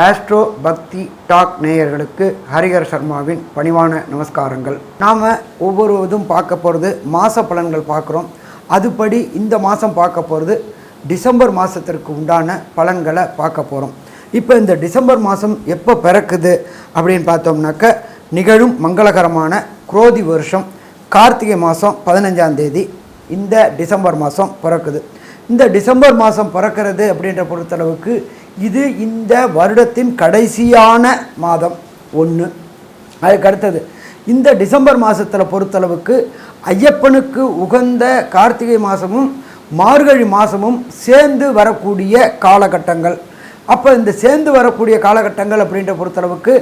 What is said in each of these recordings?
Astro பக்தி talk நேயர்களுக்கு ஹரிஹர் சர்மாவின் பணிவான நமஸ்காரங்கள். நாம் ஒவ்வொரு இதுவும் பார்க்க போகிறது மாத பலன்கள் பார்க்குறோம். அதுபடி இந்த மாதம் பார்க்க போகிறது டிசம்பர் மாதத்திற்கு உண்டான பலன்களை பார்க்க போகிறோம். இப்போ இந்த டிசம்பர் மாதம் எப்போ பிறக்குது அப்படின்னு பார்த்தோம்னாக்க நிகழும் மங்களகரமான குரோதி வருஷம் கார்த்திகை மாதம் 15ஆம் தேதி இந்த டிசம்பர் மாதம் பிறக்குது. இந்த டிசம்பர் மாதம் பிறக்கிறது அப்படின்ற பொறுத்தளவுக்கு இது இந்த வருடத்தின் கடைசியான மாதம் ஒன்று. அதுக்கு அடுத்தது இந்த டிசம்பர் மாதத்தில் பொறுத்தளவுக்கு ஐயப்பனுக்கு உகந்த கார்த்திகை மாதமும் மார்கழி மாதமும் சேர்ந்து வரக்கூடிய காலகட்டங்கள். அப்போ இந்த சேர்ந்து வரக்கூடிய காலகட்டங்கள் அப்படின்ற பொறுத்தளவுக்கு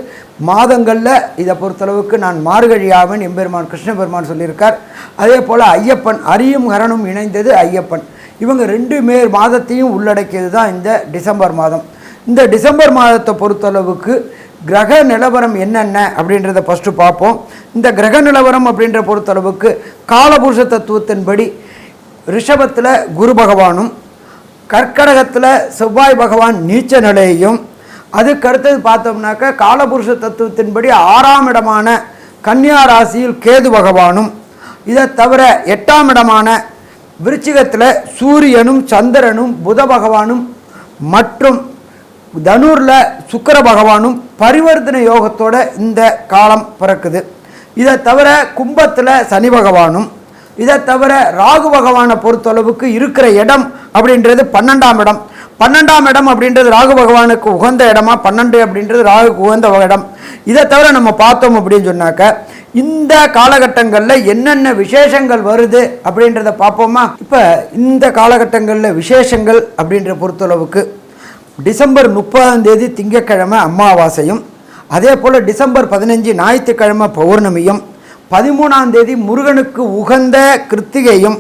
மாதங்களில் இதை பொறுத்தளவுக்கு நான் மார்கழி ஆவன் எம்பெருமான் கிருஷ்ண பெருமான் சொல்லியிருக்கார். அதே போல் ஐயப்பன் அரியும் ஹரனும் இணைந்தது ஐயப்பன். இவங்க ரெண்டு மாதத்தையும் உள்ளடக்கியது தான் இந்த டிசம்பர் மாதம். இந்த டிசம்பர் மாதத்தை பொறுத்தளவுக்கு கிரக நிலவரம் என்னென்ன அப்படின்றத ஃபஸ்ட்டு பார்ப்போம். இந்த கிரக நிலவரம் அப்படின்ற பொறுத்தளவுக்கு காலபுருஷ தத்துவத்தின்படி ரிஷபத்தில் குரு பகவானும் கர்க்கடகத்தில் செவ்வாய் பகவான் நீச்ச நிலையையும், அதுக்கு அடுத்தது பார்த்தோம்னாக்க காலபுருஷ தத்துவத்தின்படி 6ஆம் இடமான கன்னியா ராசியில் கேது பகவானும், இதை தவிர 8ஆம் இடமான விருச்சிகத்தில் சூரியனும் சந்திரனும் புத பகவானும் மற்றும் தனுரில் சுக்கிர பகவானும் பரிவர்த்தனை யோகத்தோட இந்த காலம் பிறக்குது. இதை தவிர கும்பத்தில் சனி பகவானும், இதை தவிர ராகு பகவானை பொறுத்தளவுக்கு இருக்கிற இடம் அப்படின்றது 12ஆம் இடம். 12ஆம் இடம் அப்படின்றது ராகு பகவானுக்கு உகந்த இடமா, 12 அப்படின்றது ராகுக்கு உகந்த இடம். இதை தவிர நம்ம பார்த்தோம் அப்படின்னு சொன்னாக்க இந்த காலகட்டங்களில் என்னென்ன விசேஷங்கள் வருது அப்படின்றத பார்ப்போமா. இப்போ இந்த காலகட்டங்களில் விசேஷங்கள் அப்படின்ற பொறுத்தளவுக்கு டிசம்பர் 30ஆம் தேதி திங்கட்கிழமை அமாவாசையும், அதே போல் டிசம்பர் 15 ஞாயிற்றுக்கிழமை பௌர்ணமியும், 13ஆம் தேதி முருகனுக்கு உகந்த கிருத்திகையும்,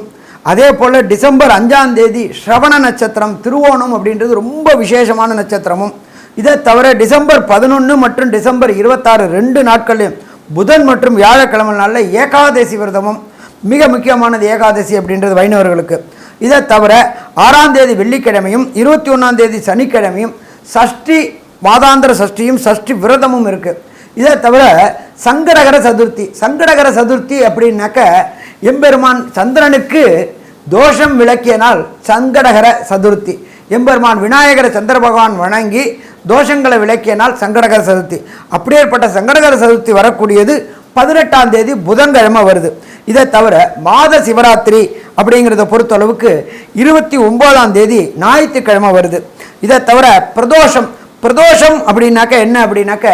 அதே போல் டிசம்பர் 5ஆம் தேதி ஸ்ரவண நட்சத்திரம் திருவோணம் அப்படின்றது ரொம்ப விசேஷமான நட்சத்திரமும், இதை தவிர டிசம்பர் 11 மற்றும் டிசம்பர் 26 2 நாட்களையும் புதன் மற்றும் வியாழக்கிழமை நாளில் ஏகாதசி விரதமும் மிக முக்கியமானது. ஏகாதசி அப்படின்றது வைணவர்களுக்கு. இதை தவிர 6ஆம் தேதி வெள்ளிக்கிழமையும் 21ஆம் தேதி சனிக்கிழமையும் சஷ்டி மாதாந்திர சஷ்டியும் சஷ்டி விரதமும் இருக்குது. இதை தவிர சங்கடகர சதுர்த்தி. சங்கடகர சதுர்த்தி அப்படின்னாக்க எம்பெருமான் சந்திரனுக்கு தோஷம் விளக்கிய நாள் சங்கடகர சதுர்த்தி. எம்பெருமான் விநாயகர சந்திர பகவான் வணங்கி தோஷங்களை விளக்கிய நாள் சங்கடகர சதுர்த்தி. அப்படியேற்பட்ட சங்கடகர சதுர்த்தி வரக்கூடியது 18ஆம் தேதி புதன்கிழமை வருது. இதை தவிர மாத சிவராத்திரி அப்படிங்கிறத பொறுத்தளவுக்கு 29ஆம் தேதி ஞாயிற்றுக்கிழமை வருது. இதை தவிர பிரதோஷம். பிரதோஷம் அப்படின்னாக்க என்ன அப்படின்னாக்க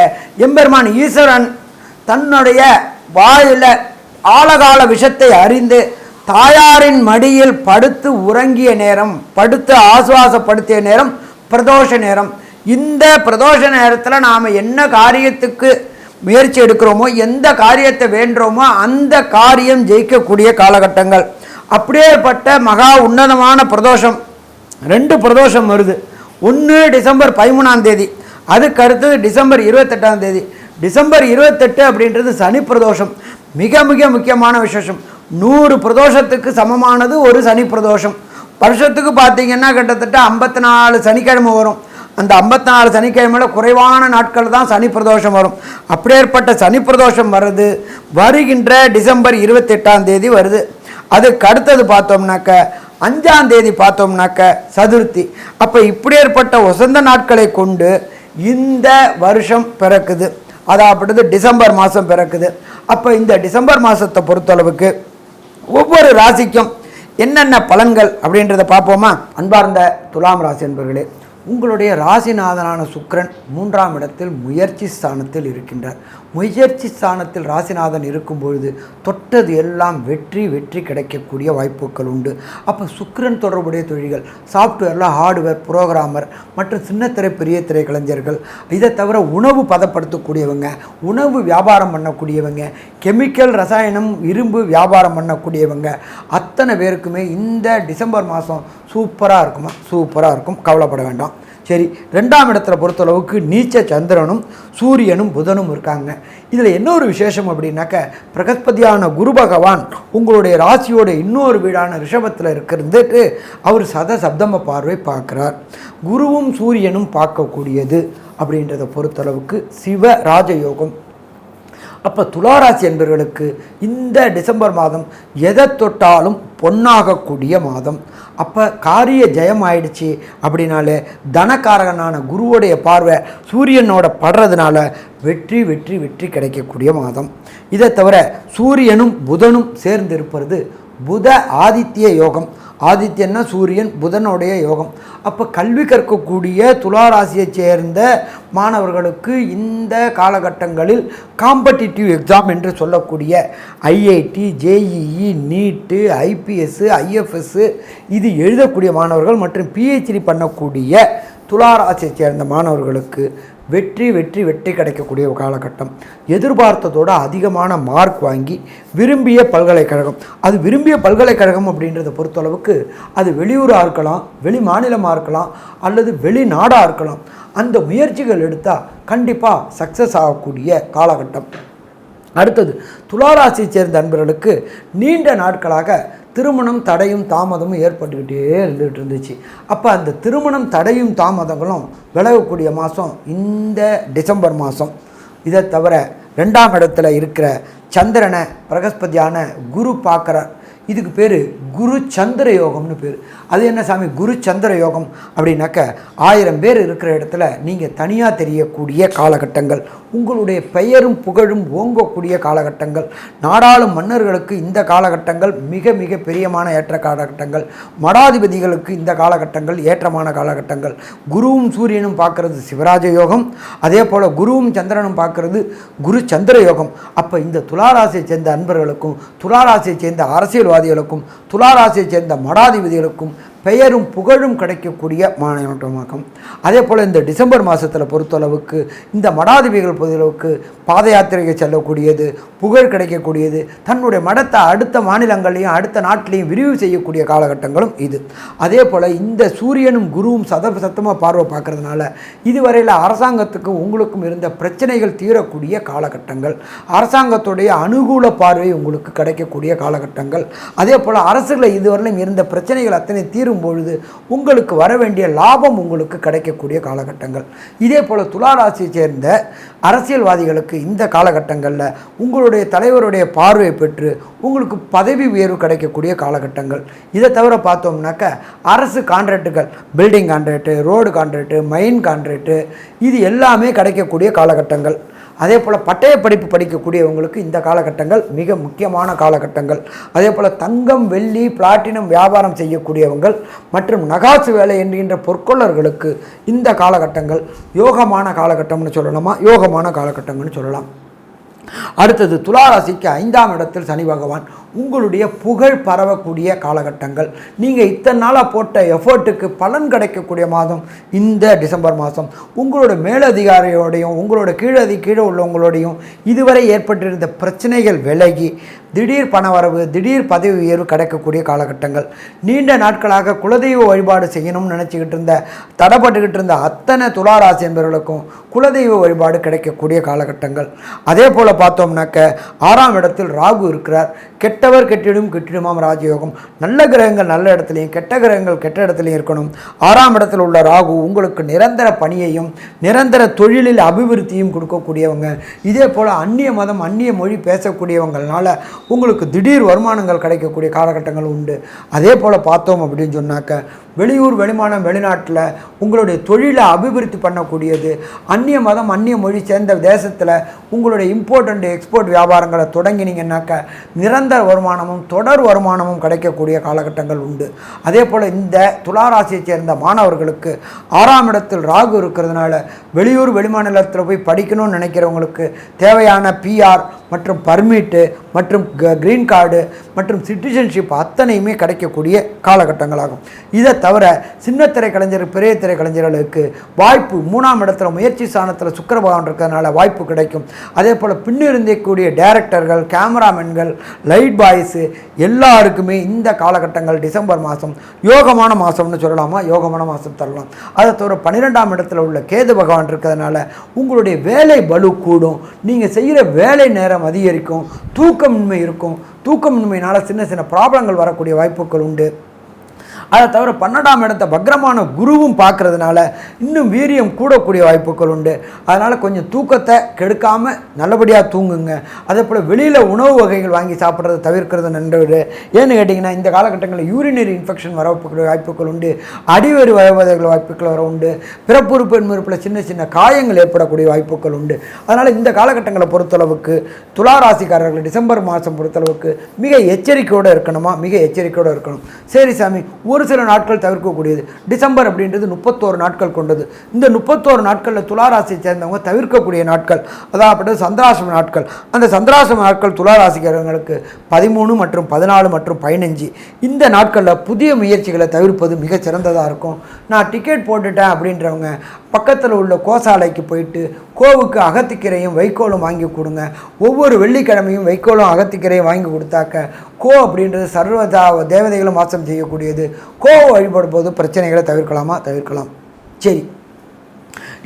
எம்பெருமான் ஈஸ்வரன் தன்னுடைய வாயில ஆழகால விஷத்தை அறிந்து தாயாரின் மடியில் படுத்து உறங்கிய நேரம், படுத்து ஆசுவாசப்படுத்திய நேரம் பிரதோஷ நேரம். இந்த பிரதோஷ நேரத்தில் நாம் என்ன காரியத்துக்கு முயற்சி எடுக்கிறோமோ, எந்த காரியத்தை வேண்டுறோமோ அந்த காரியம் ஜெயிக்கக்கூடிய காலகட்டங்கள். அப்படியேப்பட்ட மகா உன்னதமான பிரதோஷம் 2 பிரதோஷம் வருது. ஒன்று டிசம்பர் 13ஆம் தேதி, அதுக்கு அடுத்தது டிசம்பர் 28ஆம் தேதி. டிசம்பர் 28 அப்படின்றது சனி பிரதோஷம். மிக மிக முக்கியமான விசேஷம். 100 பிரதோஷத்துக்கு சமமானது ஒரு சனி பிரதோஷம். வருஷத்துக்கு பார்த்தீங்கன்னா கிட்டத்தட்ட 54 சனிக்கிழமை வரும். அந்த 54 சனிக்கிழமையில் குறைவான நாட்கள் தான் சனி பிரதோஷம் வரும். அப்படியேற்பட்ட சனி பிரதோஷம் வருது வருகின்ற டிசம்பர் 28ஆம் தேதி வருது. அதுக்கு அடுத்தது பார்த்தோம்னாக்க 5ஆம் தேதி பார்த்தோம்னாக்க சதுர்த்தி. அப்போ இப்படியேற்பட்ட உசந்த நாட்களை கொண்டு இந்த வருஷம் பிறக்குது. அதாவது டிசம்பர் மாதம் பிறக்குது. அப்போ இந்த டிசம்பர் மாதத்தை பொறுத்தளவுக்கு ஒவ்வொரு ராசிக்கும் என்னென்ன பலன்கள் அப்படின்றத பார்ப்போமா. அன்பார்ந்த துலாம் ராசி என்பவர்களே, உங்களுடைய ராசிநாதனான சுக்கிரன் 3ஆம் இடத்தில் முயற்சி ஸ்தானத்தில் இருக்கின்றார். முயற்சி ஸ்தானத்தில் ராசிநாதன் இருக்கும் பொழுது தொட்டது எல்லாம் வெற்றி கிடைக்கக்கூடிய வாய்ப்புகள் உண்டு. அப்போ சுக்கிரன் தொடர்புடைய தொழில்கள், சாஃப்ட்வேரில் ஹார்ட்வேர் புரோகிராமர் மற்றும் சின்னத்திரை பெரிய திரை கலைஞர்கள், இதை தவிர உணவு பதப்படுத்தக்கூடியவங்க, உணவு வியாபாரம் பண்ணக்கூடியவங்க, கெமிக்கல் ரசாயனம் இரும்பு வியாபாரம் பண்ணக்கூடியவங்க அத்தனை பேருக்குமே இந்த டிசம்பர் மாதம் சூப்பராக இருக்குமா, சூப்பராக இருக்கும், கவலைப்பட வேண்டாம். சரி, 2ஆம் இடத்துல பொறுத்தளவுக்கு நீச்ச சந்திரனும் சூரியனும் புதனும் இருக்காங்க. இதில் என்ன ஒரு விசேஷம் அப்படின்னாக்க பிரகஸ்பதியான குரு பகவான் உங்களுடைய ராசியோட இன்னொரு வீடான ரிஷபத்தில் இருக்கிறதுக்கு அவர் சப்தம பார்வை பார்க்குறார். குருவும் சூரியனும் பார்க்கக்கூடியது அப்படின்றத பொறுத்தளவுக்கு சிவ ராஜயோகம். அப்போ துளாராசி என்பவர்களுக்கு இந்த டிசம்பர் மாதம் எதை தொட்டாலும் பொன்னாகக்கூடிய மாதம். அப்போ காரிய ஜெயம் ஆயிடுச்சு அப்படின்னாலே தனக்காரகனான குருவோடைய பார்வை சூரியனோட படுறதுனால வெற்றி வெற்றி வெற்றி கிடைக்கக்கூடிய மாதம். இதை தவிர சூரியனும் புதனும் சேர்ந்து இருப்பது புத ஆதித்ய யோகம். ஆதித்யன்னா சூரியன், புதனுடைய யோகம். அப்போ கல்வி கற்கக்கூடிய துளாராசியை சேர்ந்த மாணவர்களுக்கு இந்த காலகட்டங்களில் காம்படிட்டிவ் எக்ஸாம் என்று சொல்லக்கூடிய ஐஐடி, ஜேஇஇ, நீட்டு, ஐபிஎஸ், ஐஎஃப்எஸ் இது எழுதக்கூடிய மாணவர்கள் மற்றும் பிஹெச்டி பண்ணக்கூடிய துளாராசியை சேர்ந்த மாணவர்களுக்கு வெற்றி வெற்றி வெற்றி கிடைக்கக்கூடிய ஒரு காலகட்டம். எதிர்பார்த்ததோடு அதிகமான மார்க் வாங்கி விரும்பிய பல்கலைக்கழகம், அது விரும்பிய பல்கலைக்கழகம் அப்படின்றத பொறுத்தளவுக்கு அது வெளியூராக இருக்கலாம், வெளி மாநிலமாக இருக்கலாம், அல்லது வெளிநாடாக இருக்கலாம். அந்த முயற்சிகள் எடுத்தால் கண்டிப்பாக சக்ஸஸ் ஆகக்கூடிய காலகட்டம். அடுத்தது துளாராசியை சேர்ந்த அன்பர்களுக்கு நீண்ட நாட்களாக திருமணம் தடையும் தாமதமும் ஏற்பட்டுக்கிட்டே இருந்துச்சு. அப்போ அந்த திருமணம் தடையும் தாமதங்களும் விலகக்கூடிய மாதம் இந்த டிசம்பர் மாதம். இதை தவிர 2ஆம் இடத்துல இருக்கிற சந்திரனை பிரகஸ்பதியான குரு பார்க்குறார். இதுக்கு பேர் குரு சந்திர யோகம்னு பேர். அது என்ன சாமி குரு சந்திர யோகம் அப்படின்னாக்க 1000 பேர் இருக்கிற இடத்துல நீங்கள் தனியாக தெரியக்கூடிய காலகட்டங்கள், உங்களுடைய பெயரும் புகழும் ஓங்கக்கூடிய காலகட்டங்கள். நாடாளும் மன்னர்களுக்கு இந்த காலகட்டங்கள் மிக மிக பெரியமான ஏற்ற காலகட்டங்கள். மடாதிபதிகளுக்கு இந்த காலகட்டங்கள் ஏற்றமான காலகட்டங்கள். குருவும் சூரியனும் பார்க்கறது சிவராஜ யோகம், அதே போல் குருவும் சந்திரனும் பார்க்கறது குரு சந்திர யோகம். அப்போ இந்த துளாராசியை சேர்ந்த அன்பர்களுக்கும் துளாராசியை சேர்ந்த அரசியல்வாதிகளுக்கும் துளாராசியை சேர்ந்த மடாதிபதிகளுக்கும் பெயரும் புகழும் கிடைக்கக்கூடிய மாநிலமாகும். அதே போல் இந்த டிசம்பர் மாதத்தில் பொறுத்தளவுக்கு இந்த மடாதிபதிகள் பொறுத்தளவுக்கு பாத யாத்திரைக்கு செல்லக்கூடியது, புகழ் கிடைக்கக்கூடியது, தன்னுடைய மடத்தை அடுத்த மாநிலங்களையும் அடுத்த நாட்டிலையும் விரிவு செய்யக்கூடிய காலகட்டங்களும் இது. அதே போல் இந்த சூரியனும் குருவும் சத்தமாக பார்வை பார்க்கறதுனால இதுவரையில் அரசாங்கத்துக்கும் உங்களுக்கும் இருந்த பிரச்சனைகள் தீரக்கூடிய காலகட்டங்கள், அரசாங்கத்துடைய அனுகூல பார்வை உங்களுக்கு கிடைக்கக்கூடிய காலகட்டங்கள். அதே போல் அரசுகளை இதுவரையிலும் இருந்த பிரச்சனைகள் அத்தனை பொழுது உங்களுக்கு வர வேண்டிய லாபம் உங்களுக்கு கிடைக்கக்கூடிய காலகட்டங்கள். இதே போல துளாராசியை சேர்ந்த அரசியல்வாதிகளுக்கு இந்த காலகட்டங்களில் உங்களுடைய தலைவருடைய பார்வையை பெற்று உங்களுக்கு பதவி உயர்வு கிடைக்கக்கூடிய காலகட்டங்கள். இதை தவிர பார்த்தோம்னாக்க அரசு கான்ட்ராக்டுகள், பில்டிங் கான்ட்ராக்டு, ரோடு கான்ட்ராக்டு, மைன் கான்ட்ராக்டு இது எல்லாமே கிடைக்கக்கூடிய காலகட்டங்கள். அதே போல் பட்டய படிப்பு படிக்கக்கூடியவங்களுக்கு இந்த காலகட்டங்கள் மிக முக்கியமான காலகட்டங்கள். அதே போல் தங்கம், வெள்ளி, பிளாட்டினம் வியாபாரம் செய்யக்கூடியவங்கள் மற்றும் நகாசு வேலை என்கின்ற பொற்கொள்ளர்களுக்கு இந்த காலகட்டங்கள் யோகமான காலகட்டம்னு சொல்லலாமா, யோகமான காலகட்டங்கள்னு சொல்லலாம். அடுத்தது துளாராசிக்கு 5ஆம் இடத்தில் சனி பகவான் உங்களுடைய புகழ் பரவக்கூடிய காலகட்டங்கள். நீங்கள் இத்தனை நாளாக போட்ட எஃபர்ட்டுக்கு பலன் கிடைக்கக்கூடிய மாதம் இந்த டிசம்பர் மாதம். உங்களோட மேலதிகாரியோடையும் உங்களோட கீழே உள்ளவங்களோடையும் இதுவரை ஏற்பட்டிருந்த பிரச்சனைகள் விலகி திடீர் பணவரவு, திடீர் பதவி உயர்வு கிடைக்கக்கூடிய காலகட்டங்கள். நீண்ட நாட்களாக குலதெய்வ வழிபாடு செய்யணும்னு நினச்சிக்கிட்டு இருந்த, தடைப்பட்டுக்கிட்டு இருந்த அத்தனை துளாராசி என்பவர்களுக்கும் குலதெய்வ வழிபாடு கிடைக்கக்கூடிய காலகட்டங்கள். அதே போல் பார்த்தோம்னாக்க 6ஆம் இடத்தில் ராகு இருக்கிறார். கெட்டவர் கெட்டிடும் கெட்டிடுமாம் ராஜயோகம். நல்ல கிரகங்கள் நல்ல இடத்துலையும் கெட்ட கிரகங்கள் கெட்ட இடத்துலையும் இருக்கணும். 6ஆம் இடத்தில் உள்ள ராகு உங்களுக்கு நிரந்தர பணியையும் நிரந்தர தொழிலில் அபிவிருத்தியும் கொடுக்கக்கூடியவங்க. இதே போல் அந்நிய மதம் அந்நிய மொழி பேசக்கூடியவங்களால உங்களுக்கு திடீர் வருமானங்கள் கிடைக்கக்கூடிய காலகட்டங்கள் உண்டு. அதே போல் பார்த்தோம் அப்படின்னு சொன்னாக்க வெளியூர், வெளிமானம், வெளிநாட்டில் உங்களுடைய தொழிலை அபிவிருத்தி பண்ணக்கூடியது, அந்நிய மதம் அந்நிய மொழி சேர்ந்த தேசத்தில் உங்களுடைய இம்போர்ட் அண்ட் எக்ஸ்போர்ட் வியாபாரங்களை தொடங்கினீங்கன்னாக்க நிரந்தர வருமானமும் தொடர் வருமானமும் கிடைக்கக்கூடிய காலகட்டங்கள் உண்டு. அதே போல் இந்த துளாராசியை சேர்ந்த மாணவர்களுக்கு 6ஆம் இடத்தில் ராகு இருக்கிறதுனால வெளியூர், வெளிமாநிலத்தில் போய் படிக்கணும்னு நினைக்கிறவங்களுக்கு தேவையான பிஆர் மற்றும் பர்மிட்டு மற்றும் கிரீன் கார்டு மற்றும் சிட்டிசன்ஷிப் அத்தனையுமே கிடைக்கக்கூடிய காலகட்டங்களாகும். இதை தவிர சின்ன திரை கலைஞர், பெரிய திரை கலைஞர்களுக்கு வாய்ப்பு 3ஆம் இடத்துல முயற்சி ஸ்தானத்தில் சுக்கிர பகவான் இருக்கிறதுனால வாய்ப்பு கிடைக்கும். அதே போல் பின்னிருந்தக்கூடிய டைரக்டர்கள், கேமராமேன்கள், லைட் பாய்ஸு எல்லாருக்குமே இந்த காலகட்டங்கள் டிசம்பர் மாதம் யோகமான மாதம்னு சொல்லலாமா, யோகமான மாதம் தரலாம். அதை தவிர 12ஆம் இடத்துல உள்ள கேது பகவான் இருக்கிறதுனால உங்களுடைய வேலை பலு கூடும், நீங்கள் செய்கிற வேலை நேரம் அதிகரிக்கும், தூக்கமின்மை இருக்கும். தூக்கமின்மையினால் சின்ன சின்ன ப்ராப்ளங்கள் வரக்கூடிய வாய்ப்புகள் உண்டு. அதை தவிர 12ஆம் இடத்தை வக்ரமான குருவும் பார்க்கறதுனால இன்னும் வீரியம் கூடக்கூடிய வாய்ப்புகள் உண்டு. அதனால் கொஞ்சம் தூக்கத்தை கெடுக்காமல் நல்லபடியாக தூங்குங்க. அதே போல் வெளியில் உணவு வகைகள் வாங்கி சாப்பிட்றத தவிர்க்கிறது நன்றவர். ஏன்னு கேட்டிங்கன்னா இந்த காலகட்டங்களில் யூரினரி இன்ஃபெக்ஷன் வரக்கூடிய வாய்ப்புகள் உண்டு, அடிவேறு வருவதற்கு வாய்ப்புகள் வர உண்டு, பிறப்புறுப்பு என்பதில் சின்ன சின்ன காயங்கள் ஏற்படக்கூடிய வாய்ப்புகள் உண்டு. அதனால் இந்த காலகட்டங்களை பொறுத்தளவுக்கு துலா ராசிக்காரர்கள் டிசம்பர் மாதம் பொறுத்தளவுக்கு மிக எச்சரிக்கையோடு இருக்கணுமா, மிக எச்சரிக்கையோடு இருக்கணும். சரி சாமி, ஒரு சில நாட்கள் தவிர்க்கக்கூடியது. டிசம்பர் அப்படின்றது 31 நாட்கள் கொண்டது. இந்த 31 நாட்களில் துளாராசியை சேர்ந்தவங்க தவிர்க்கக்கூடிய நாட்கள், அதாவது சந்திராசிரம நாட்கள். அந்த சந்திராசிரம நாட்கள் துளாராசிக்காரங்களுக்கு 13 மற்றும் 14 மற்றும் 15 இந்த நாட்களில் புதிய முயற்சிகளை தவிர்ப்பது மிக சிறந்ததாக இருக்கும். நான் டிக்கெட் போட்டுட்டேன் அப்படின்றவங்க பக்கத்தில் உள்ள கோசாலைக்கு போயிட்டு கோவுக்கு அகத்திக்கீரையும் வைக்கோலும் வாங்கி கொடுங்க. ஒவ்வொரு வெள்ளிக்கிழமையும் வைக்கோலும் அகத்திக்கீரையும் வாங்கி கொடுத்தாக்க கோ அப்படின்றது சர்வதா தேவதைகளும் வாசம் செய்யக்கூடியது. கோவை வழிபடும் போது பிரச்சனைகளை தவிர்க்கலாமா? தவிர்க்கலாம். சரி,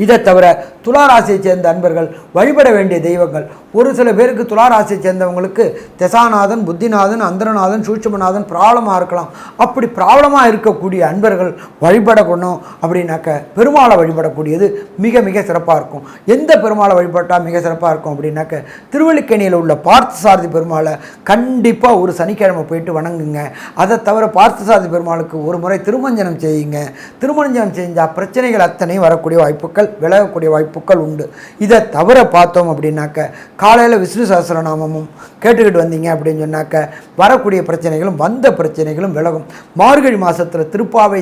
இதை தவிர துளாராசியை சேர்ந்த அன்பர்கள் வழிபட வேண்டிய தெய்வங்கள், ஒரு சில பேருக்கு துளாராசியை சேர்ந்தவங்களுக்கு தசாநாதன், புத்திநாதன், அந்தரநாதன், சூட்சுமநாதன் ப்ராப்ளமாக இருக்கலாம். அப்படி ப்ராப்ளமாக இருக்கக்கூடிய அன்பர்கள் வழிபடணும் அப்படின்னாக்க பெருமாளை வழிபடக்கூடியது மிக மிக சிறப்பாக இருக்கும். எந்த பெருமாளை வழிபட்டால் மிக சிறப்பாக இருக்கும் அப்படின்னாக்க திருவல்லிக்கேணியில் உள்ள பார்த்தசாரதி பெருமாளை கண்டிப்பாக ஒரு சனிக்கிழமை போயிட்டு வணங்குங்க. அதை தவிர பார்த்தசாரதி பெருமாளுக்கு ஒரு முறை திருமஞ்சனம் செய்யுங்க. திருமஞ்சனம் செஞ்சால் பிரச்சனைகள் அத்தனையும் வரக்கூடிய வாய்ப்புகள், விலகக்கூடிய வாய்ப்புகள் உண்டு. இதை தவிர பார்த்தோம் அப்படின்னாக்க காலையில் விஷ்ணு சஹஸ்ரநாமமும் கேட்டுக்கிட்டு வந்தீங்க அப்படின்னு சொன்னாக்க வரக்கூடிய பிரச்சனைகளும் வந்த பிரச்சனைகளும் விலகும். மார்கழி மாதத்தில் திரும்பாவை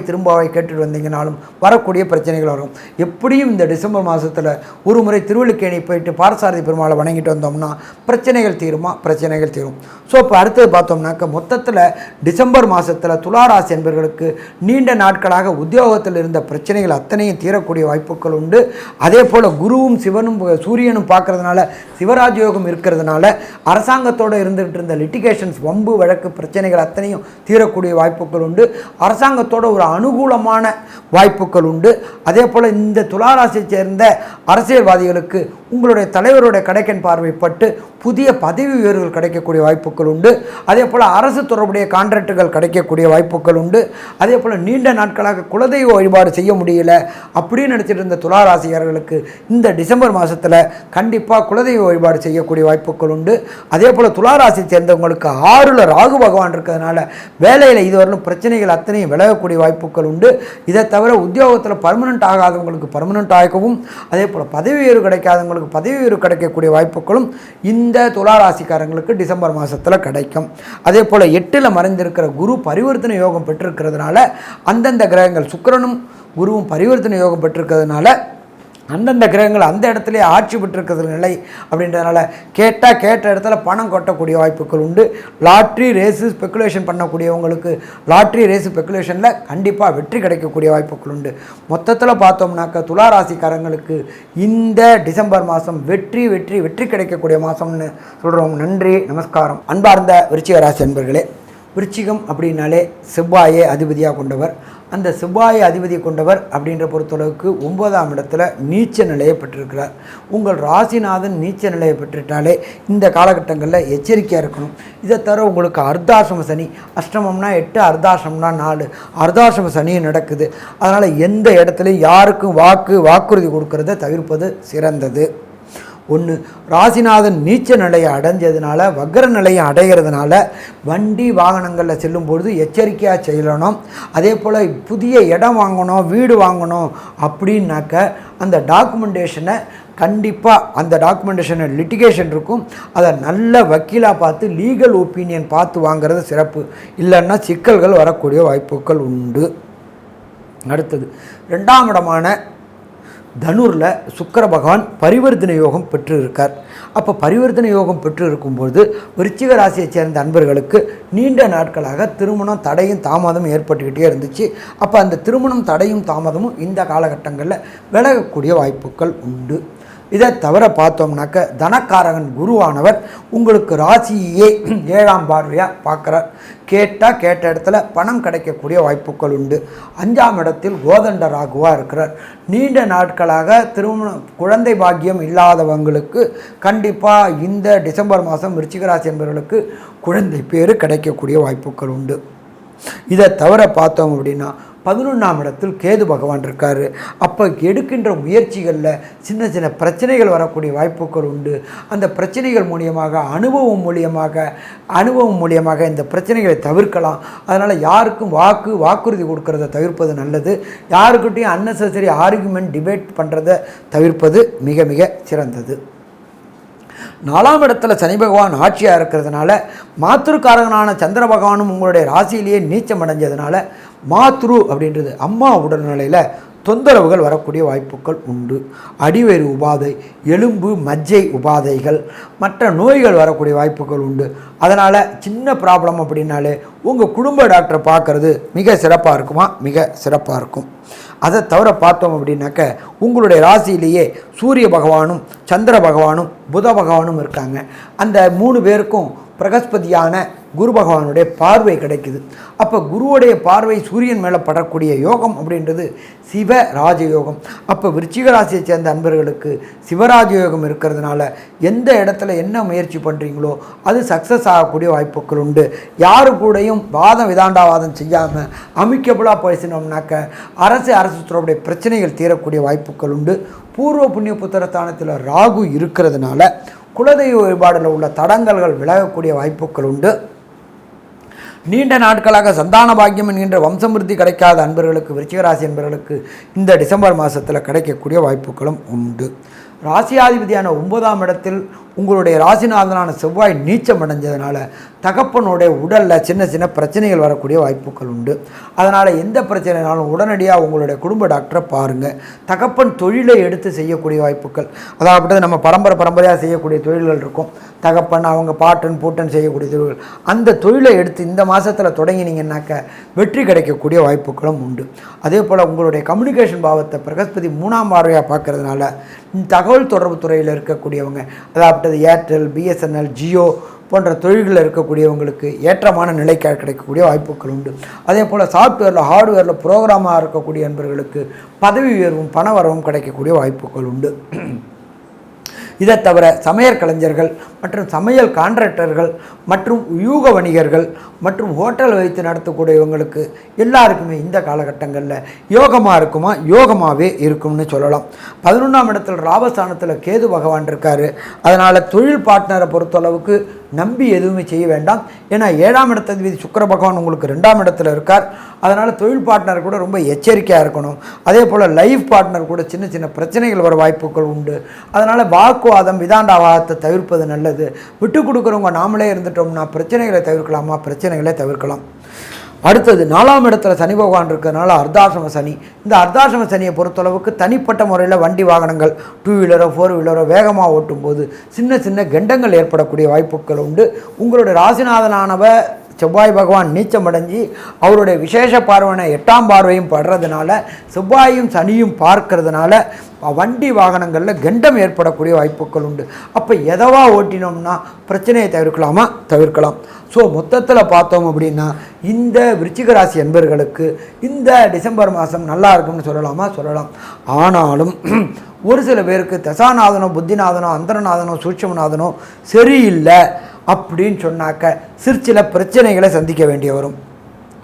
கேட்டுட்டு வந்தீங்கனாலும் வரக்கூடிய பிரச்சனைகள் வரும். எப்படியும் இந்த டிசம்பர் மாதத்தில் ஒரு முறை திருவல்லிக்கேணி போயிட்டு பார்த்தசாரதி பெருமாளை வணங்கிட்டு வந்தோம்னா பிரச்சனைகள் தீருமா? பிரச்சனைகள் தீரும். ஸோ இப்போ அடுத்தது பார்த்தோம்னாக்க மொத்தத்தில் டிசம்பர் மாதத்தில் துளாராசி என்பவர்களுக்கு நீண்ட நாட்களாக உத்தியோகத்தில் இருந்த பிரச்சனைகள் அத்தனையும் தீரக்கூடிய வாய்ப்புகள் உண்டு. அதே போல் குருவும் சிவனும் சூரியனும் பார்க்கறதுனால சிவராஜ் யோகம் இருக்கிறதுனால அரசாங்கத்தோடு இருந்துகிட்டு இருந்த லிட்டிகேஷன்ஸ், வம்பு வழக்கு பிரச்சனைகள் அத்தனையும் தீரக்கூடிய வாய்ப்புகள் உண்டு. அரசாங்கத்தோட ஒரு அனுகூலமான வாய்ப்புகள் உண்டு. அதே போல் இந்த துளாராசியை சேர்ந்த அரசியல்வாதிகளுக்கு உங்களுடைய தலைவருடைய கடைக்கன் பார்வைப்பட்டு புதிய பதவி உயர்வுகள் கிடைக்கக்கூடிய வாய்ப்புகள் உண்டு. அதே போல் அரசு தொடர்புடைய கான்ட்ராக்டுகள் கிடைக்கக்கூடிய வாய்ப்புகள் உண்டு. அதே போல் நீண்ட நாட்களாக குலதெய்வ வழிபாடு செய்ய முடியல அப்படின்னு நினச்சிட்டு இருந்த துளாராசிக்காரர்களுக்கு இந்த டிசம்பர் மாதத்தில் கண்டிப்பாக குலதெய்வ வழிபாடு செய்யக்கூடிய வாய்ப்புகள் உண்டு. அதே போல் துளாராசியை சேர்ந்தவங்களுக்கு 6ல் ராகு பகவான் இருக்கிறதுனால வேலையில் இதுவரையிலும் பிரச்சனைகள் அத்தனையும் விலகக்கூடிய வாய்ப்புகள் உண்டு. இதை தவிர உத்தியோகத்தில் பர்மனெண்ட் ஆகாதவங்களுக்கு பர்மனெண்ட் ஆகவும், அதே போல் பதவி உயர்வு கிடைக்காதவங்களுக்கு பதவி உயர்வு கிடைக்கக்கூடிய வாய்ப்புகளும் இந்த துளாராசிக்காரங்களுக்கு டிசம்பர் மாதத்தில் கிடைக்கும். அதே போல் 8ல் மறைந்திருக்கிற குரு பரிவர்த்தனை யோகம் பெற்றிருக்கிறதுனால அந்தந்த கிரகங்கள் சுக்கிரனும் குருவும் பரிவர்த்தனை யோகம் பெற்றிருக்கிறதுனால அந்தந்த கிரகங்கள் அந்த இடத்துல ஆட்சி பெற்றிருக்கிறது நிலை அப்படின்றதுனால கேட்ட இடத்துல பணம் கொட்டக்கூடிய வாய்ப்புகள் உண்டு. லாட்ரி ரேஸு ஸ்பெக்குலேஷன் பண்ணக்கூடியவங்களுக்கு லாட்ரி ரேஸு ஸ்பெக்குலேஷனில் கண்டிப்பாக வெற்றி கிடைக்கக்கூடிய வாய்ப்புகள் உண்டு. மொத்தத்தில் பார்த்தோம்னாக்க துளாராசிக்காரங்களுக்கு இந்த டிசம்பர் மாதம் வெற்றி வெற்றி வெற்றி கிடைக்கக்கூடிய மாதம்னு சொல்கிறோம். நன்றி, நமஸ்காரம். அன்பார்ந்த விருச்சிக ராசி அன்பர்களே, விருச்சிகம் அப்படின்னாலே செவ்வாயை அதிபதியாக கொண்டவர். அந்த செவ்வாயை அதிபதி கொண்டவர் அப்படின்ற பொறுத்தளவுக்கு 9ஆம் இடத்துல நீச்ச நிலையை பெற்றிருக்கிறார். உங்கள் ராசிநாதன் நீச்ச நிலையை பெற்றுட்டாலே இந்த காலகட்டங்களில் எச்சரிக்கையாக இருக்கணும். இதை தவிர உங்களுக்கு அர்த்தாசிரம சனி, அஷ்டமம்னா 8, அர்த்தாசிரமம்னா 4, அர்த்தாசிரம சனி நடக்குது. அதனால் எந்த இடத்துலையும் யாருக்கும் வாக்குறுதி கொடுக்கறத தவிர்ப்பது சிறந்தது. ஒன்று, ராசிநாதன் நீச்ச நிலையை அடைஞ்சதுனால வக்ர நிலையை அடைகிறதுனால வண்டி வாகனங்களில் செல்லும்பொழுது எச்சரிக்கையாக செய்யணும். அதே போல் புதிய இடம் வாங்கணும், வீடு வாங்கணும் அப்படின்னாக்க அந்த டாக்குமெண்டேஷனை கண்டிப்பாக அந்த டாக்குமெண்டேஷனை லிட்டிகேஷன் இருக்கும், அதை நல்ல வக்கீலாக பார்த்து லீகல் ஒப்பீனியன் பார்த்து வாங்கிறது சிறப்பு. இல்லைன்னா சிக்கல்கள் வரக்கூடிய வாய்ப்புகள் உண்டு. அடுத்தது 2ஆம் இடமான தனுரில் சுக்கிர பகவான் பரிவர்த்தனை யோகம் பெற்று இருக்கார். அப்போ பரிவர்த்தனை யோகம் பெற்று இருக்கும்போது விருச்சிக ராசியை சேர்ந்த அன்பர்களுக்கு நீண்ட நாட்களாக திருமணம் தடையும் தாமதமும் ஏற்பட்டுக்கிட்டே இருந்துச்சு. அப்போ அந்த திருமணம் தடையும் தாமதமும் இந்த காலகட்டங்களில் விலகக்கூடிய வாய்ப்புகள் உண்டு. இதை தவிர பார்த்தோம்னாக்க தனக்காரகன் குருவானவர் உங்களுக்கு ராசியே 7ஆம் பார்வையாக பார்க்குறார். கேட்ட இடத்துல பணம் கிடைக்கக்கூடிய வாய்ப்புகள் உண்டு. 5ஆம் இடத்தில் கோதண்ட ராகுவாக இருக்கிறார். நீண்ட நாட்களாக குழந்தை பாக்கியம் இல்லாதவங்களுக்கு கண்டிப்பாக இந்த டிசம்பர் மாதம் விருச்சிக ராசி என்பவர்களுக்கு குழந்தை பேர் கிடைக்கக்கூடிய வாய்ப்புகள் உண்டு. இதை தவிர பார்த்தோம் அப்படின்னா 11ஆம் இடத்தில் கேது பகவான் இருக்கார். அப்போ எடுக்கின்ற முயற்சிகளில் சின்ன சின்ன பிரச்சனைகள் வரக்கூடிய வாய்ப்புகள் உண்டு. அந்த பிரச்சனைகள் மூலியமாக அனுபவம் மூலியமாக இந்த பிரச்சனைகளை தவிர்க்கலாம். அதனால் யாருக்கும் வாக்குறுதி கொடுக்கறத தவிர்ப்பது நல்லது. யாருக்கிட்டையும் அன்னெசரி ஆர்குமெண்ட் டிபேட் பண்ணுறதை தவிர்ப்பது மிக மிக சிறந்தது. 4ஆம் இடத்துல சனி பகவான் ஆட்சியாக இருக்கிறதுனால மாத்ருக்காரகனான சந்திர பகவானும் உங்களுடைய ராசியிலேயே நீச்சம் அடைஞ்சதுனால மாத்ரு அப்படின்றது அம்மா உடல்நிலையில் தொந்தரவுகள் வரக்கூடிய வாய்ப்புகள் உண்டு. அடிவயிறு உபாதை, எலும்பு மஜ்ஜை உபாதைகள், மற்ற நோய்கள் வரக்கூடிய வாய்ப்புகள் உண்டு. அதனால் சின்ன ப்ராப்ளம் அப்படின்னாலே உங்கள் குடும்ப டாக்டரை பார்க்குறது மிக சிறப்பாக இருக்குமா, மிக சிறப்பாக இருக்கும். அதை தவிர பார்த்தோம் அப்படின்னாக்க உங்களுடைய ராசியிலேயே சூரிய பகவானும் சந்திர பகவானும் புத பகவானும் இருக்காங்க. அந்த 3 பேருக்கும் பிரகஸ்பதியான குரு பகவானுடைய பார்வை கிடைக்குது. அப்போ குருவுடைய பார்வை சூரியன் மேலே படக்கூடிய யோகம் அப்படின்றது சிவராஜயோகம். அப்போ விருச்சிக ராசியை சேர்ந்த அன்பர்களுக்கு சிவராஜயோகம் இருக்கிறதுனால எந்த இடத்துல என்ன முயற்சி பண்ணுறீங்களோ அது சக்ஸஸ் ஆகக்கூடிய வாய்ப்புகள் உண்டு. யாரு கூடயும் விதாண்டாவாதம் செய்யாமல் அமிக்கபுளாக பேசினோம்னாக்க அரசு துறையுடைய பிரச்சனைகள் தீரக்கூடிய வாய்ப்புகள் உண்டு. பூர்வ புண்ணிய புத்திரஸ்தானத்தில் ராகு இருக்கிறதுனால குலதெய்வ வழிபாடில் உள்ள தடங்கல்கள் விலகக்கூடிய வாய்ப்புகள் உண்டு. நீண்ட நாட்களாக சந்தான பாக்கியம் என்கின்ற வம்சமிருத்தி கிடைக்காத அன்பர்களுக்கு, விருச்சிகராசி அன்பர்களுக்கு இந்த டிசம்பர் மாதத்தில் கிடைக்கக்கூடிய வாய்ப்புகளும் உண்டு. ராசியாதிபதியான 9ஆம் இடத்தில் உங்களுடைய ராசிநாதனான செவ்வாய் நீச்சம் அடைஞ்சதுனால தகப்பனுடைய உடலில் சின்ன சின்ன பிரச்சனைகள் வரக்கூடிய வாய்ப்புகள் உண்டு. அதனால் எந்த பிரச்சனைனாலும் உடனடியாக உங்களுடைய குடும்ப டாக்டரை பாருங்கள். தகப்பன் தொழிலை எடுத்து செய்யக்கூடிய வாய்ப்புகள், அதாவது நம்ம பரம்பரையாக செய்யக்கூடிய தொழில்கள் இருக்கும். தகப்பன் அவங்க பாட்டன் பூட்டன் செய்யக்கூடிய தொழில்கள், அந்த தொழிலை எடுத்து இந்த மாதத்தில் தொடங்கினீங்கன்னாக்க வெற்றி கிடைக்கக்கூடிய வாய்ப்புகளும் உண்டு. அதே போல் உங்களுடைய கம்யூனிகேஷன் பாவத்தை பிரகஸ்பதி 3ஆம் பார்வையாக பார்க்கறதுனால தகவல் தொடர்பு துறையில் இருக்கக்கூடியவங்க, அதாவது ஏர்டெல், பிஎஸ்என்எல், ஜியோ போன்ற தொழில்களில் இருக்கக்கூடியவங்களுக்கு ஏற்றமான நிலை கிடைக்கக்கூடிய வாய்ப்புகள் உண்டு. அதே போல் சாஃப்ட்வேரில் ஹார்ட்வேரில் ப்ரோக்ராமாக இருக்கக்கூடிய நண்பர்களுக்கு பதவி உயர்வும் பண வரவும் கிடைக்கக்கூடிய வாய்ப்புகள் உண்டு. இதை தவிர சமையல் கலைஞர்கள் மற்றும் சமையல் கான்ட்ராக்டர்கள் மற்றும் யூக வணிகர்கள் மற்றும் ஹோட்டல் வைத்து நடத்தக்கூடியவங்களுக்கு எல்லாருக்குமே இந்த காலகட்டங்களில் யோகமாக இருக்குமா, யோகமாகவே இருக்கும்னு சொல்லலாம். 11ஆம் இடத்தில் ராபஸ்தானத்தில் கேது பகவான் இருக்கார். அதனால் தொழில் பார்ட்னரை பொறுத்தளவுக்கு நம்பி எதுவுமே செய்ய வேண்டாம். ஏன்னா 7ஆம் இடத்ததிபதி சுக்கிர பகவான் உங்களுக்கு 2ஆம் இடத்துல இருக்கார். அதனால் தொழில் பார்ட்னர் கூட ரொம்ப எச்சரிக்கையாக இருக்கணும். அதே போல் லைஃப் பார்ட்னர் கூட சின்ன சின்ன பிரச்சனைகள் வர வாய்ப்புகள் உண்டு. அதனால் வாக்குவாதம் விதாண்டாவாதத்தை தவிர்ப்பது நல்லது. விட்டு கொடுக்குறவங்க நாமளே இருந்துட்டோம்னா பிரச்சனைகளை தவிர்க்கலாமா, பிரச்சனைகளை தவிர்க்கலாம். அடுத்தது 4ஆம் இடத்துல சனி பகவான் இருக்கிறதுனால அர்த்தாசிரம சனி. இந்த அர்த்தாசிரம சனியை பொறுத்தளவுக்கு தனிப்பட்ட முறையில் வண்டி வாகனங்கள் 2 வீலரோ 4 வீலரோ வேகமாக ஓட்டும்போது சின்ன சின்ன கண்டங்கள் ஏற்படக்கூடிய வாய்ப்புகள் உண்டு. உங்களுடைய ராசிநாதனானவ செவ்வாய் பகவான் நீச்சம் அடைஞ்சி அவருடைய விசேஷ பார்வையான 8ஆம் பார்வையும் படுறதுனால செவ்வாயும் சனியும் பார்க்கறதுனால வண்டி வாகனங்களில் கண்டம் ஏற்படக்கூடிய வாய்ப்புகள் உண்டு. அப்போ எதவா ஓட்டினோம்னா பிரச்சனையை தவிர்க்கலாமா, தவிர்க்கலாம். ஸோ மொத்தத்தில் பார்த்தோம் அப்படின்னா இந்த விருச்சிக ராசி அன்பர்களுக்கு இந்த டிசம்பர் மாதம் நல்லா இருக்கும்னு சொல்லலாமா, சொல்லலாம். ஆனாலும் ஒரு சில பேருக்கு தசாநாதனோ புத்திநாதனோ அந்தரநாதனோ சூட்சமநாதனோ சரியில்லை அப்படின்னு சொன்னாக்க சிற்சில பிரச்சனைகளை சந்திக்க வேண்டிய வரும்.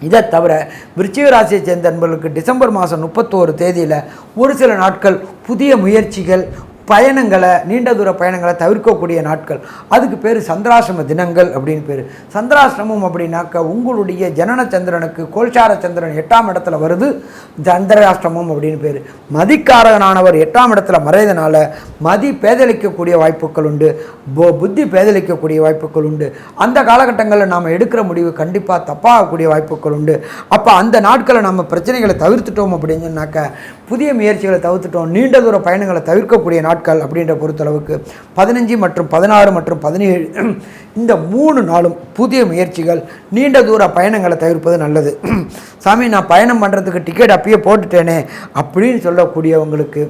இதை தவிர விருச்சிக ராசியை சேர்ந்த நண்பர்களுக்கு டிசம்பர் மாதம் 31 தேதியில் ஒரு சில நாட்கள் புதிய முயற்சிகள், பயணங்களை, நீண்ட தூர பயணங்களை தவிர்க்கக்கூடிய நாட்கள். அதுக்கு பேர் சந்திராசிரம தினங்கள் அப்படின்னு பேர். சந்திராசிரமம் அப்படின்னாக்க உங்களுடைய ஜனன சந்திரனுக்கு கோல்சார சந்திரன் 8ஆம் இடத்துல வருது, சந்திராஷ்டிரமம் அப்படின்னு பேர். மதிக்காரகனானவர் 8ஆம் இடத்துல மறையதுனால மதி பேதலிக்கக்கூடிய வாய்ப்புகள் உண்டு, புத்தி பேதலிக்கக்கூடிய வாய்ப்புகள் உண்டு. அந்த காலகட்டங்களில் நாம் எடுக்கிற முடிவு கண்டிப்பாக தப்பாகக்கூடிய வாய்ப்புகள் உண்டு. அப்போ அந்த நாட்களை நம்ம பிரச்சனைகளை தவிர்த்துட்டோம் அப்படின்னு சொன்னாக்க, புதிய முயற்சிகளை தவிர்த்துட்டோம், நீண்ட தூர பயணங்களை தவிர்க்கக்கூடிய நாட்கள் அப்படின்ற பொறுத்தளவுக்கு 15 மற்றும் 16 மற்றும் 17 இந்த 3 நாளும் புதிய முயற்சிகள், நீண்ட தூர பயணங்களை தவிர்ப்பது நல்லது. சாமி, நான் பயணம் பண்ணுறதுக்கு டிக்கெட் அப்பயே போட்டுட்டேனே அப்படின்னு சொல்லக்கூடியவங்களுக்கு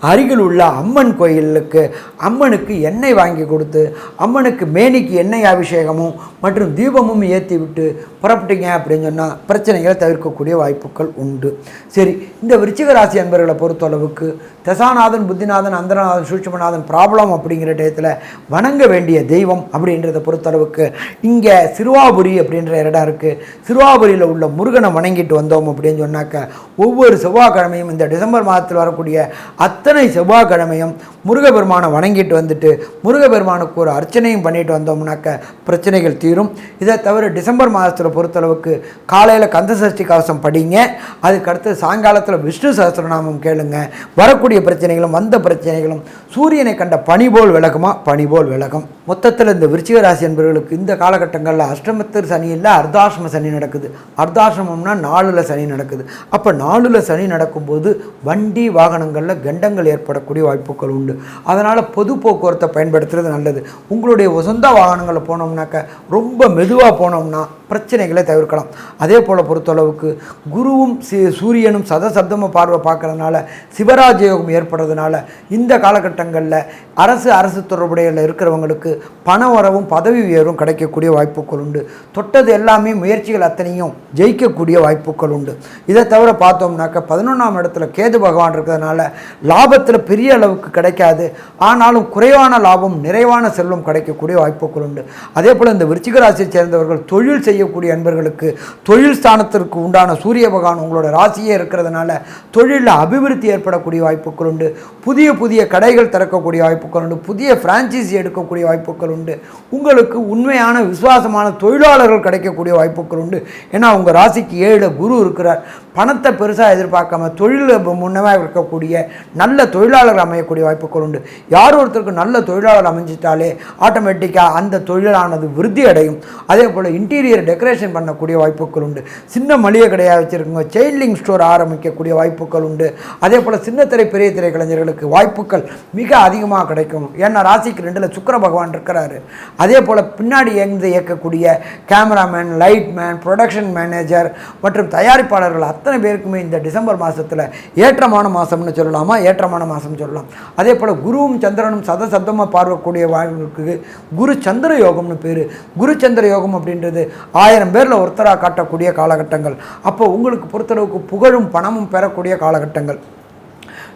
அருகில் உள்ள அம்மன் கோயிலுக்கு அம்மனுக்கு எண்ணெய் வாங்கி கொடுத்து அம்மனுக்கு மேனிக்கு எண்ணெய் அபிஷேகமும் மற்றும் தீபமும் ஏற்றி விட்டு புறப்பட்டீங்க அப்படின்னு சொன்னால் பிரச்சனைகளை தவிர்க்கக்கூடிய வாய்ப்புகள் உண்டு. சரி, இந்த விருச்சிக ராசி அன்பர்களை பொறுத்தளவுக்கு தசாநாதன், புத்திநாதன், அந்தரநாதன், சூட்சுமநாதன் ப்ராப்ளம் அப்படிங்கிற டயத்தில் வணங்க வேண்டிய தெய்வம் அப்படின்றத பொறுத்தளவுக்கு இங்கே சிறுவாபுரி அப்படின்ற இடம் இருக்குது. சிறுவாபுரியில் உள்ள முருகனை வணங்கிட்டு வந்தோம் அப்படின்னு சொன்னாக்க ஒவ்வொரு செவ்வாய்க்கிழமையும் இந்த டிசம்பர் மாதத்தில் வரக்கூடிய அத்தனை செவ்வாய்க்கிழமையும் முருகபெருமானை வணங்கிட்டு வந்துட்டு முருகபெருமானுக்கு ஒரு அர்ச்சனையும் பண்ணிட்டு வந்தோம்னாக்க பிரச்சனைகள் தீரும். இதை தவிர டிசம்பர் மாதத்தில் பொறுத்தளவுக்கு காலையில் கந்தசஷ்டி கவசம் படிங்க, அதுக்கடுத்து சாயங்காலத்தில் விஷ்ணு சஹஸ்ரநாமம் கேளுங்க. வரக்கூடிய பிரச்சனைகளும் வந்த பிரச்சனைகளும் சூரியனை கண்ட பனி போல் விலகுமா, பனி போல் விலகும். மொத்தத்தில் இந்த விருச்சிக ராசி என்பவர்களுக்கு இந்த காலகட்டங்களில் அஷ்டமத்தில் சனி இல்லை, அர்த்தாசிரம சனி நடக்குது. அர்த்தாசிரமம்னா 4ல் சனி நடக்குது. அப்போ 4ல் சனி நடக்கும்போது வண்டி வாகனங்களில் கண்டங்கள் ஏற்படக்கூடிய வாய்ப்புகள் உண்டு. அதனால் பொது போக்குவரத்தை பயன்படுத்துறது நல்லது. உங்களுடைய சொந்த வாகனங்களில் போனோம்னாக்க ரொம்ப மெதுவாக போனோம்னா பிரச்சனைகளை தவிர்க்கலாம். அதே போல் பொறுத்தளவுக்கு குருவும் சூரியனும் சதசப்தமாக பார்வை பார்க்கறதுனால சிவராஜ யோகம் ஏற்படுறதுனால இந்த காலகட்டங்களில் அரசு தொடர்புடைய இருக்கிறவங்களுக்கு பண வரவும் பதவி உயர்வும் கிடைக்கக்கூடிய வாய்ப்புகள் உண்டு. தொட்டது எல்லாமே முயற்சிகள் அத்தனையும் ஜெயிக்கக்கூடிய வாய்ப்புகள் உண்டு. இதை தவிர பார்த்தோம்னாக்க 11ஆம் இடத்துல கேது பகவான் இருக்கிறதுனால லாபத்தில் பெரிய அளவுக்கு கிடைக்காது, ஆனாலும் குறைவான லாபம் நிறைவான செல்வம் கிடைக்கக்கூடிய வாய்ப்புகள் உண்டு. அதே போல் இந்த விருச்சிக ராசியை சேர்ந்தவர்கள் தொழில் செய்யக்கூடிய அன்பர்களுக்கு தொழில் ஸ்தானத்திற்கு உண்டான சூரிய பகவான் உங்களோட ராசியே இருக்கிறதுனால தொழிலில் அபிவிருத்தி ஏற்படக்கூடிய வாய்ப்புகள் உண்டு. புதிய கடைகள் திறக்கக்கூடிய வாய்ப்புகள் உண்டு. புதிய பிரான்ச்சைசி எடுக்கக்கூடிய வாய்ப்புகள் உண்டு. உங்களுக்கு உண்மையான விசுவாசமான தொழிலாளர்கள் கிடைக்கக்கூடிய வாய்ப்புகள் உண்டு. ஏன்னா உங்கள் ராசிக்கு 7 குரு இருக்கிறார். பணத்தை பெருசாக எதிர்பார்க்காம தொழில் முன்னமாக இருக்கக்கூடிய நல்ல தொழிலாளர்கள் அமையக்கூடிய வாய்ப்புகள் உண்டு. யார் ஒருத்தருக்கு நல்ல தொழிலாளர் அமைஞ்சிட்டாலே ஆட்டோமேட்டிக்காக அந்த தொழிலானது விருத்தி அடையும். அதே போல் இன்டீரியர் டெக்கரேஷன் பண்ணக்கூடிய வாய்ப்புகள் உண்டு. சின்ன மளிகை கடையாக வச்சுருக்கவங்க செயின்லிங் ஸ்டோர் ஆரம்பிக்கக்கூடிய வாய்ப்புகள் உண்டு. அதே போல் சின்னத்திரை பெரிய திரை கலைஞர்களுக்கு வாய்ப்புகள் மிக அதிகமாக கிடைக்கும். ஏன்னா ராசிக்கு 2ல் சுக்கிர பகவான் இருக்கிறாரு. அதே போல் பின்னாடி இயக்கக்கூடிய கேமராமேன், லைட்மேன், ப்ரொடக்ஷன் மேனேஜர் மற்றும் தயாரிப்பாளர்கள் அத்தனை பேருக்குமே இந்த டிசம்பர் மாதத்தில் ஏற்றமான மாதம்னு சொல்லலாமா, ஏற்றமான மாதம் சொல்லலாம். அதே போல் குருவும் சந்திரனும் சதசப்தமாக பார்க்கக்கூடிய வாழ்வுக்கு குரு சந்திர யோகம்னு பேர். குரு சந்திர யோகம் அப்படின்றது 1000 பேரில் ஒருத்தராக காட்டக்கூடிய காலகட்டங்கள். அப்போ உங்களுக்கு பொறுத்தளவுக்கு புகழும் பணமும் பெறக்கூடிய காலகட்டங்கள்.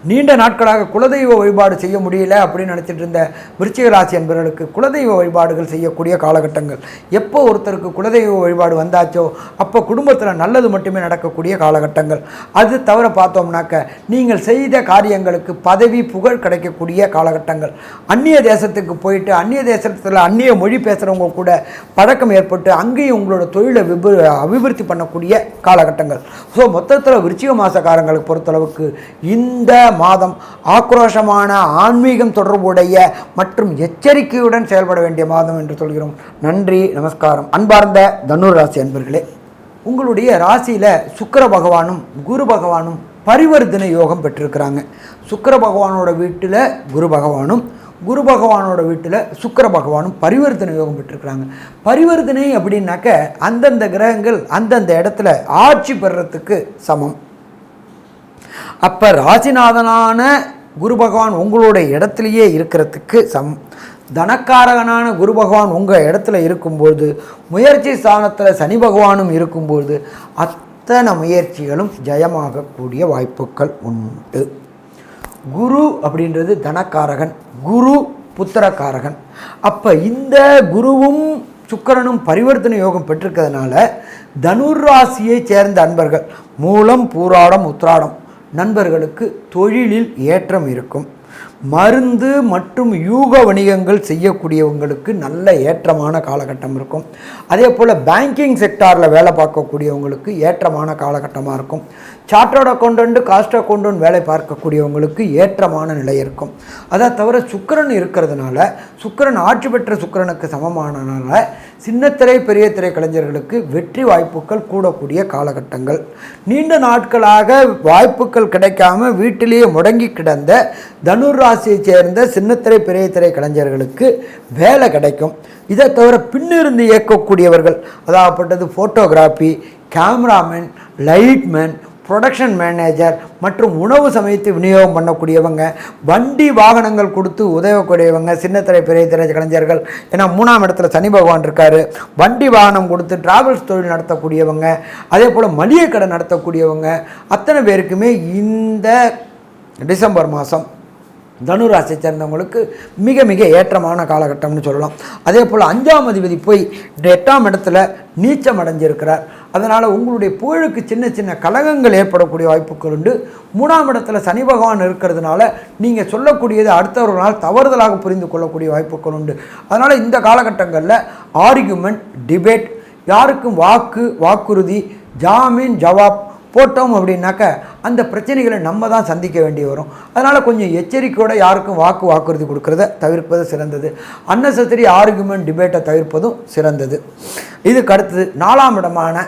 நீண்ட நாட்களாக குலதெய்வ வழிபாடு செய்ய முடியல அப்படின்னு நினச்சிட்டு இருந்த விருச்சிக ராசி என்பவர்களுக்கு குலதெய்வ வழிபாடுகள் செய்யக்கூடிய காலகட்டங்கள். எப்போ ஒருத்தருக்கு குலதெய்வ வழிபாடு வந்தாச்சோ அப்போ குடும்பத்தில் நல்லது மட்டுமே நடக்கக்கூடிய காலகட்டங்கள். அது தவிர பார்த்தோம்னாக்க நீங்கள் செய்த காரியங்களுக்கு பதவி புகழ் கிடைக்கக்கூடிய காலகட்டங்கள். அந்நிய தேசத்துக்கு போயிட்டு அந்நிய தேசத்தில் அந்நிய மொழி பேசுகிறவங்க கூட பழக்கம் ஏற்பட்டு அங்கேயும் உங்களோட தொழிலை அபிவிருத்தி பண்ணக்கூடிய காலகட்டங்கள். ஸோ மொத்தத்தில் விருச்சிக மாதக்காரங்களுக்கு பொறுத்தளவுக்கு இந்த மாதம் ஆக்ரோஷமான ஆன்மீகம் தொடர்புடைய மற்றும் எச்சரிக்கையுடன் செயல்பட வேண்டிய மாதம் என்று சொல்கிறோம். நன்றி, நமஸ்காரம். அன்பார்ந்த தனுர் ராசி அன்பர்களே, உங்களுடைய ராசியில் சுக்கிர பகவானும் குரு பகவானும் பரிவர்த்தனை யோகம் பெற்றிருக்கிறாங்க. சுக்கிர பகவானோட வீட்டில் குரு பகவானும் குரு பகவானோட வீட்டில் சுக்கிர பகவானும் பரிவர்த்தனை யோகம் பெற்றிருக்கிறாங்க. பரிவர்த்தனை அப்படின்னாக்க அந்தந்த கிரகங்கள் அந்தந்த இடத்துல ஆட்சி பெறுறதுக்கு சமம். அப்போ ராசிநாதனான குரு பகவான் உங்களுடைய இடத்துலையே இருக்கிறதுக்கு சமம். தனக்காரகனான குரு பகவான் உங்கள் இடத்துல இருக்கும்போது, முயற்சி ஸ்தானத்தில் சனி பகவானும் இருக்கும்போது அத்தனை முயற்சிகளும் ஜெயமாகக்கூடிய வாய்ப்புகள் உண்டு. குரு அப்படின்றது தனக்காரகன், குரு புத்திரக்காரகன். அப்போ இந்த குருவும் சுக்கிரனும் பரிவர்த்தனை யோகம் பெற்றிருக்கிறதுனால தனுர் ராசியை சேர்ந்த அன்பர்கள் மூலம், பூராடம், உத்திராடம் நண்பர்களுக்கு தொழிலில் ஏற்றம் இருக்கும். மருந்து மற்றும் யூக வணிகங்கள் செய்யக்கூடியவங்களுக்கு நல்ல ஏற்றமான காலகட்டம் இருக்கும். அதே போல் பேங்கிங் செக்டாரில் வேலை பார்க்கக்கூடியவங்களுக்கு ஏற்றமான காலகட்டமாக இருக்கும். சார்ட்டர்ட் அக்கௌண்டன்ட், காஸ்ட் அக்கௌண்டன்ட் வேலை பார்க்கக்கூடியவங்களுக்கு ஏற்றமான நிலை இருக்கும். அதை தவிர சுக்கிரன் இருக்கிறதுனால, சுக்கிரன் ஆட்சி பெற்ற சுக்கிரனுக்கு சமமானனால சின்னத்திரை பெரிய திரை கலைஞர்களுக்கு வெற்றி வாய்ப்புகள் கூடக்கூடிய காலகட்டங்கள். நீண்ட நாட்களாக வாய்ப்புகள் கிடைக்காம வீட்டிலேயே முடங்கி கிடந்த தனுர் ராசியை சேர்ந்த சின்னத்திரை பெரிய திரை கலைஞர்களுக்கு வேலை கிடைக்கும். இதை தவிர பின்னிருந்து இயக்கக்கூடியவர்கள், அதாகப்பட்டது photography, cameraman, lightman, production manager மற்றும் உணவு சமைத்து விநியோகம் பண்ணக்கூடியவங்க, வண்டி வாகனங்கள் கொடுத்து உதவக்கூடியவங்க, சின்னத்திரை பெரிய திரை கலைஞர்கள். ஏன்னா 3ஆம் இடத்துல சனி பகவான் இருக்கார். வண்டி வாகனம் கொடுத்து டிராவல்ஸ் தொழில் நடத்தக்கூடியவங்க, அதே போல் மளிகை கடை நடத்தக்கூடியவங்க, அத்தனை பேருக்குமே இந்த டிசம்பர் மாதம் தனுராசியை சேர்ந்தவங்களுக்கு மிக மிக ஏற்றமான காலகட்டம்னு சொல்லலாம். அதே போல் 5ஆம் அதிபதி போய் 8ஆம் இடத்துல நீச்சம் அடைஞ்சிருக்கிறார். அதனால் உங்களுடைய புகழுக்கு சின்ன சின்ன கலகங்கள் ஏற்படக்கூடிய வாய்ப்புகள் உண்டு. 3ஆம் இடத்துல சனி பகவான் இருக்கிறதுனால நீங்கள் சொல்லக்கூடியது அடுத்தவர்களால் தவறுதலாக புரிந்து கொள்ளக்கூடிய வாய்ப்புகள் உண்டு. அதனால் இந்த காலகட்டங்களில் ஆர்கியூமெண்ட், டிபேட், யாருக்கும் வாக்குறுதி, ஜாமீன் ஜவாப் போட்டோம் அப்படின்னாக்க அந்த பிரச்சனைகளை நம்ம தான் சந்திக்க வேண்டி வரும். அதனால் கொஞ்சம் எச்சரிக்கையோடு யாருக்கும் வாக்குறுதி கொடுக்கறத தவிர்ப்பது சிறந்தது. அன்னெசரி ஆர்குமெண்ட், டிபேட்டை தவிர்ப்பதும் சிறந்தது. இதுக்கு அடுத்தது 4ஆம் இடமான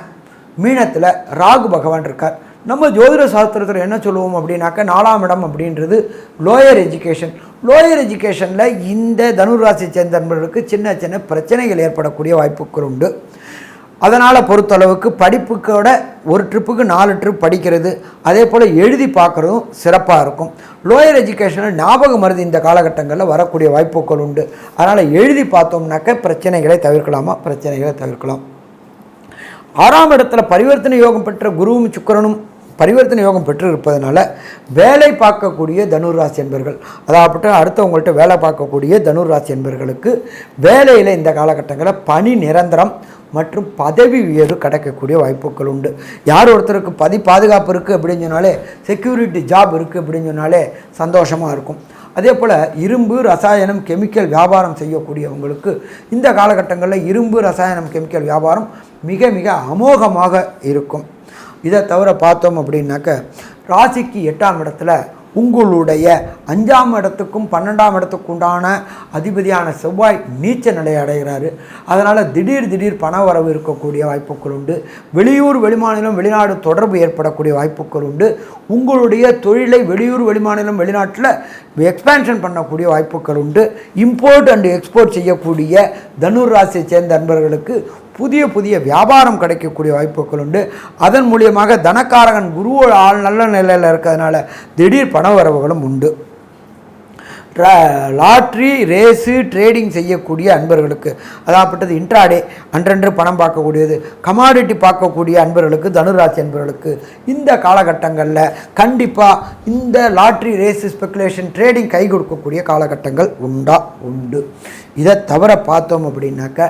மீனத்தில் ராகு பகவான் இருக்கார். நம்ம ஜோதிட சாஸ்திரத்தில் என்ன சொல்லுவோம் அப்படின்னாக்க 4ஆம் இடம் அப்படின்றது லோயர் எஜுகேஷன். லோயர் எஜுகேஷனில் இந்த தனுராசியை சேர்ந்த நண்பர்களுக்கு சின்ன சின்ன பிரச்சனைகள் ஏற்படக்கூடிய வாய்ப்புகள் உண்டு. அதனால் பொறுத்தளவுக்கு படிப்புக்கோட ஒரு ட்ரிப்புக்கு 4 ட்ரிப் படிக்கிறது, அதே போல் எழுதி பார்க்குறதும் சிறப்பாக இருக்கும். லோயர் எஜுகேஷனில் ஞாபக மருதி இந்த காலகட்டங்களில் வரக்கூடிய வாய்ப்புகள் உண்டு. அதனால் எழுதி பார்த்தோம்னாக்க பிரச்சனைகளை தவிர்க்கலாம். 6ஆம் இடத்துல பரிவர்த்தனை யோகம் பெற்ற குருவும் சுக்கிரனும் பரிவர்த்தனை யோகம் பெற்று இருப்பதனால வேலை பார்க்கக்கூடிய தனுராசி என்பர்கள், அதாவது அடுத்தவங்கள்ட்ட வேலை பார்க்கக்கூடிய தனுராசி என்பர்களுக்கு வேலையில் இந்த காலகட்டங்களில் பணி நிரந்தரம் மற்றும் பதவி உயர்வு கிடைக்கக்கூடிய வாய்ப்புகள் உண்டு. யார் ஒருத்தருக்கு பாதுகாப்பு இருக்குது அப்படின்னு சொன்னாலே, செக்யூரிட்டி ஜாப் இருக்குது அப்படின்னு சொன்னாலே சந்தோஷமாக இருக்கும். அதே போல் இரும்பு, ரசாயனம், கெமிக்கல் வியாபாரம் செய்யக்கூடியவங்களுக்கு இந்த காலகட்டங்களில் இரும்பு, ரசாயனம், கெமிக்கல் வியாபாரம் மிக மிக அமோகமாக இருக்கும். இதை தவிர பார்த்தோம் அப்படின்னாக்க ராசிக்கு 8ஆம் இடத்துல உங்களுடைய 5ஆம் இடத்துக்கும் 12ஆம் இடத்துக்கு உண்டான அதிபதியான செவ்வாய் நீச்ச நிலை அடைகிறாரு. அதனால் திடீர் பண வரவு இருக்கக்கூடிய வாய்ப்புகள் உண்டு. வெளியூர், வெளிமாநிலம், வெளிநாடு தொடர்பு ஏற்படக்கூடிய வாய்ப்புகள் உண்டு. உங்களுடைய தொழிலை வெளியூர், வெளிமாநிலம், வெளிநாட்டில் எக்ஸ்பேன்ஷன் பண்ணக்கூடிய வாய்ப்புகள் உண்டு. இம்போர்ட் அண்ட் எக்ஸ்போர்ட் செய்யக்கூடிய தனுர் ராசியை சேர்ந்த நண்பர்களுக்கு புதிய வியாபாரம் கிடைக்கக்கூடிய வாய்ப்புகள் உண்டு. அதன் மூலியமாக தனக்காரகன் குருவோட நல்ல நிலையில் இருக்கிறதுனால திடீர் பண வரவுகளும் உண்டு. லாட்ரி, ரேஸு, ட்ரேடிங் செய்யக்கூடிய அன்பர்களுக்கு, அதாகப்பட்டது இன்ட்ராடே அன்றன்று பணம் பார்க்கக்கூடியது, கமாடிட்டி பார்க்கக்கூடிய அன்பர்களுக்கு, தனுராசி அன்பர்களுக்கு இந்த காலகட்டங்களில் கண்டிப்பாக இந்த லாட்ரி, ரேஸு, ஸ்பெக்குலேஷன், ட்ரேடிங் கை கொடுக்கக்கூடிய காலகட்டங்கள் உண்டு. இதை தவிர பார்த்தோம் அப்படின்னாக்க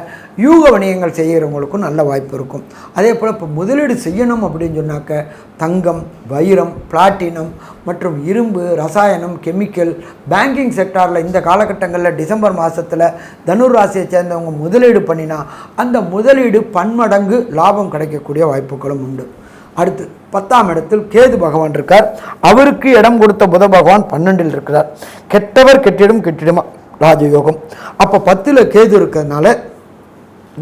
யூக வணிகங்கள் செய்கிறவங்களுக்கும் நல்ல வாய்ப்பு இருக்கும். அதே போல் இப்போ முதலீடு செய்யணும் அப்படின்னு சொன்னாக்க தங்கம், வைரம், பிளாட்டினம் மற்றும் இரும்பு, ரசாயனம், கெமிக்கல், பேங்கிங் செக்டாரில் இந்த காலகட்டங்களில் டிசம்பர் மாதத்தில் தனுர் ராசியை சேர்ந்தவங்க முதலீடு பண்ணினா அந்த முதலீடு பன்மடங்கு லாபம் கிடைக்கக்கூடிய வாய்ப்புகளும் உண்டு. அடுத்து 10ஆம் இடத்தில் கேது பகவான் இருக்கார். அவருக்கு இடம் கொடுத்த புத பகவான் 12இல் இருக்கிறார். கெட்டவர் கெட்டிடுமா ராஜயோகம். அப்போ 10ல் கேது இருக்கிறதுனால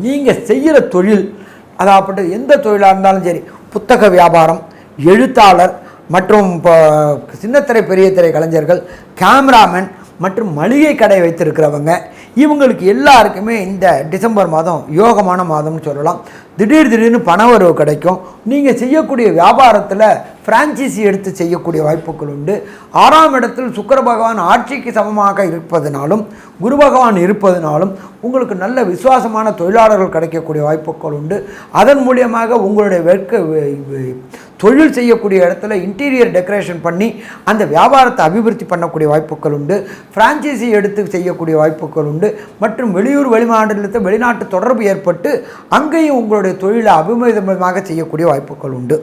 நீங்கள் செய்கிற தொழில், அதாவது எந்த தொழிலாக இருந்தாலும் சரி, புத்தக வியாபாரம், எழுத்தாளர் மற்றும் இப்போ சின்னத்திரை பெரிய திரை கலைஞர்கள், கேமராமேன் மற்றும் மளிகை கடை வைத்திருக்கிறவங்க, இவங்களுக்கு எல்லாருக்குமே இந்த டிசம்பர் மாதம் யோகமான மாதம்னு சொல்லலாம். திடீர்னு பணவரவு கிடைக்கும். நீங்கள் செய்யக்கூடிய வியாபாரத்தில் ஃப்ரான்ச்சைசி எடுத்து செய்யக்கூடிய வாய்ப்புகள் உண்டு. 6ஆம் இடத்தில் சுக்கிர பகவான் ஆட்சிக்கு சமமாக இருப்பதனாலும் குரு பகவான் இருப்பதனாலும் உங்களுக்கு நல்ல விசுவாசமான தொழிலாளர்கள் கிடைக்கக்கூடிய வாய்ப்புகள் உண்டு. அதன் மூலியமாக உங்களுடைய தொழில் செய்யக்கூடிய இடத்துல இன்டீரியர் டெக்கரேஷன் பண்ணி அந்த வியாபாரத்தை அபிவிருத்தி பண்ணக்கூடிய வாய்ப்புகள் உண்டு. ஃப்ரான்ச்சைசி எடுத்து செய்யக்கூடிய வாய்ப்புகள் உண்டு. மற்றும் வெளியூர், வெளிமாநிலத்தில் வெளிநாட்டு தொடர்பு ஏற்பட்டு அங்கேயும் உங்களுடைய தொழிலை அபிமிதமாக செய்யக்கூடிய வாய்ப்புகள் உண்டு.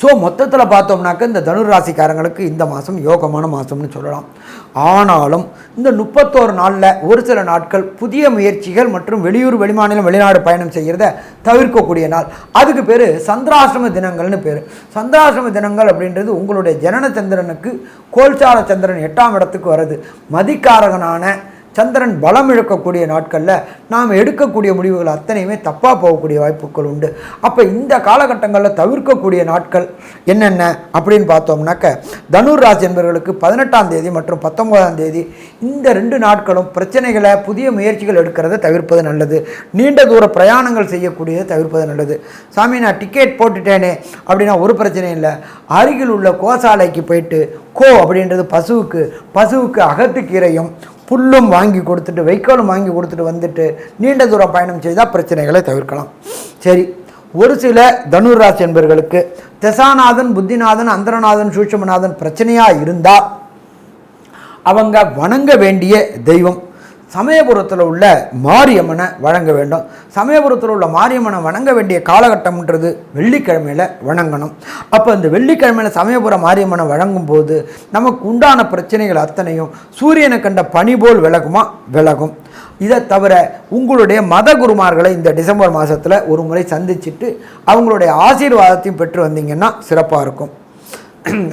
ஸோ மொத்தத்தில் பார்த்தோம்னாக்க இந்த தனுர் ராசிக்காரங்களுக்கு இந்த மாதம் யோகமான மாதம்னு சொல்லலாம். ஆனாலும் இந்த 31 நாளில் ஒரு சில நாட்கள் புதிய முயற்சிகள் மற்றும் வெளியூர், வெளிமாநிலம், வெளிநாடு பயணம் செய்கிறத தவிர்க்கக்கூடிய நாள். அதுக்கு பேர் சந்திராசிரம தினங்கள்னு பேர். சந்திராசிரம தினங்கள் அப்படின்றது உங்களுடைய ஜனன சந்திரனுக்கு கோல்சார சந்திரன் 8ஆம் இடத்துக்கு வருது. மதிக்காரகனான சந்திரன் பலம் இழக்கக்கூடிய நாட்களில் நாம் எடுக்கக்கூடிய முடிவுகள் அத்தனையுமே தப்பாக போகக்கூடிய வாய்ப்புகள் உண்டு. அப்போ இந்த காலகட்டங்களில் தவிர்க்கக்கூடிய நாட்கள் என்னென்ன அப்படின்னு பார்த்தோம்னாக்க தனுர் ராசி என்பவர்களுக்கு 18ஆம் தேதி மற்றும் 19ஆம் தேதி இந்த 2 நாட்களும் பிரச்சனைகளை புதிய முயற்சிகள் எடுக்கிறத தவிர்ப்பது நல்லது. நீண்ட தூர பிரயாணங்கள் செய்யக்கூடியதை தவிர்ப்பது நல்லது. சாமி நான் டிக்கெட் போட்டுட்டேனே அப்படின்னா ஒரு பிரச்சனையும் இல்லை. அருகில் உள்ள கோசாலைக்கு போயிட்டு அப்படின்றது பசுவுக்கு அகத்துக்கீரையும் புல்லும் வாங்கி கொடுத்துட்டு வைக்கோலும் வாங்கி கொடுத்துட்டு வந்துட்டு நீண்ட தூரம் பயணம் செய்தால் பிரச்சனைகளை தவிர்க்கலாம். சரி, ஒரு சில தனுர் ராசி என்பவர்களுக்கு தசாநாதன், புத்திநாதன், அந்தரநாதன், சூட்சுமநாதன் பிரச்சனையாக இருந்தால் அவங்க வணங்க வேண்டிய தெய்வம் சமயபுரத்தில் உள்ள மாரியம்மனை வணங்க வேண்டும். சமயபுரத்தில் உள்ள மாரியம்மனை வணங்க வேண்டிய காலகட்டம்ன்றது வெள்ளிக்கிழமையில் வணங்கணும். அப்போ இந்த வெள்ளிக்கிழமையில் சமயபுர மாரியம்மனை வழங்கும் போது நமக்கு உண்டான பிரச்சனைகள் அத்தனையும் சூரியனை கண்ட பனி போல் விலகும். இதை தவிர உங்களுடைய மத குருமார்களை இந்த டிசம்பர் மாதத்தில் ஒரு முறை சந்திச்சுட்டு அவங்களுடைய ஆசீர்வாதத்தையும் பெற்று வந்தீங்கன்னா சிறப்பாக இருக்கும்.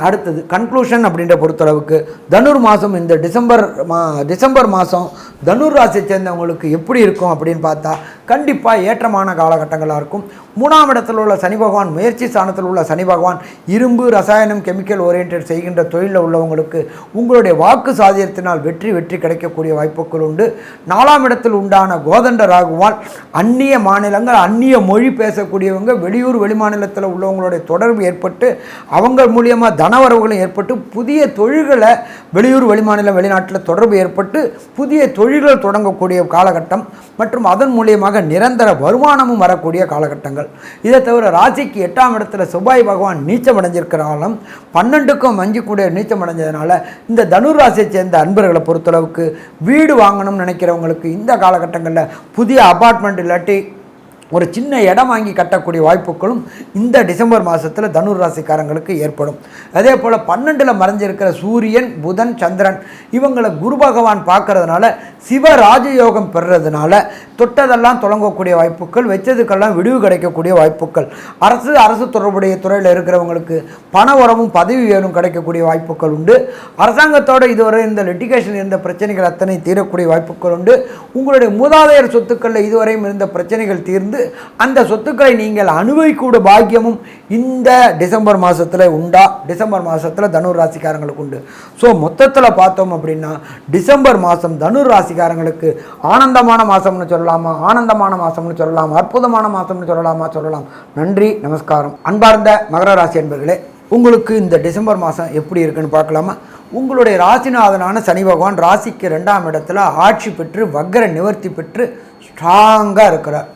அடுத்தது கன்க்ளூஷன் அப்படின்ற பொறுத்தளவுக்கு தனுர் மாதம் இந்த டிசம்பர் மாதம் தனுர் ராசியை சேர்ந்தவங்களுக்கு எப்படி இருக்கும் அப்படின்னு பார்த்தா கண்டிப்பாக ஏற்றமான காலகட்டங்களாக இருக்கும். 3ஆம் இடத்தில் உள்ள சனி பகவான், முயற்சி ஸ்தானத்தில் உள்ள சனி பகவான் இரும்பு, ரசாயனம், கெமிக்கல் ஓரியன்ட் செய்கின்ற தொழிலில் உள்ளவங்களுக்கு உங்களுடைய வாக்கு சாதியத்தினால் வெற்றி கிடைக்கக்கூடிய வாய்ப்புகள் உண்டு. 4ஆம் இடத்தில் உண்டான கோதண்ட ராகுவால் அந்நிய மாநிலங்கள், அந்நிய மொழி பேசக்கூடியவங்க, வெளியூர் வெளிமாநிலத்தில் உள்ளவங்களுடைய தொடர்பு ஏற்பட்டு அவங்க மூலியமாக தனவரவுகளும் ஏற்பட்டு புதிய தொழில்களை வெளியூர் வெளிமாநிலம் வெளிநாட்டில் தொடர்பு ஏற்பட்டு புதிய தொழில்கள் தொடங்கக்கூடிய காலகட்டம் மற்றும் அதன் மூலியமாக நிரந்தர வருமானமும் வரக்கூடிய காலகட்டங்கள். இதை தவிர ராசிக்கு 8ஆம் இடத்துல செவ்வாய் பகவான் நீச்சமடைஞ்சிருக்கிறாலும் 12க்கும் 5 கூட நீச்சமடைஞ்சதுனால இந்த தனுர் ராசியை சேர்ந்த அன்பர்களை பொறுத்தளவுக்கு வீடு வாங்கணும்னு நினைக்கிறவங்களுக்கு இந்த காலகட்டங்களில் புதிய அபார்ட்மெண்ட் இல்லாட்டி ஒரு சின்ன இடம் வாங்கி கட்டக்கூடிய வாய்ப்புகளும் இந்த டிசம்பர் மாதத்தில் தனுர் ராசிக்காரங்களுக்கு ஏற்படும். அதே போல் 12ல் மறைஞ்சிருக்கிற சூரியன், புதன், சந்திரன் இவங்களை குரு பகவான் பார்க்கறதுனால சிவராஜயோகம் பெறுறதுனால தொட்டதெல்லாம் தொடங்கக்கூடிய வாய்ப்புகள், வச்சதுக்கெல்லாம் விடுவு கிடைக்கக்கூடிய வாய்ப்புகள், அரசு தொடர்புடைய துறையில் இருக்கிறவங்களுக்கு பண வரவும் பதவி உயர்வும் கிடைக்கக்கூடிய வாய்ப்புகள் உண்டு. அரசாங்கத்தோடு இதுவரை இந்த லிட்டிகேஷன் இருந்த பிரச்சனைகள் அத்தனை தீரக்கூடிய வாய்ப்புகள் உண்டு. உங்களுடைய மூதாதையர் சொத்துக்களில் இதுவரையும் இருந்த பிரச்சனைகள் தீர்ந்து அந்த சொத்துக்களை நீங்கள் அனுபவிக்கூடிய பாக்கியமும் இந்த டிசம்பர் மாதத்தில் உண்டா. டிசம்பர் மாதத்தில் தனுர் ராசிக்காரங்களுக்கு உண்டு. ஸோ மொத்தத்தில் பார்த்தோம் அப்படின்னா டிசம்பர் மாதம் தனுர் ராசிக்காரங்களுக்கு ஆனந்தமான மாதம்னு ஆனந்தமான மாதம்னு சொல்லலாம், அற்புதமான மாதம்னு சொல்லலாம். நன்றி, நமஸ்காரம். அன்பார்ந்த மகர ராசி என்பர்களே, உங்களுக்கு இந்த டிசம்பர் மாதம் எப்படி இருக்குன்னு பார்க்கலாமா? உங்களுடைய ராசிநாதனான சனி பகவான் ராசிக்கு 2ஆம் இடத்துல ஆட்சி பெற்று வக்ர நிவர்த்தி பெற்று ஸ்ட்ராங்காக இருக்கிறார்.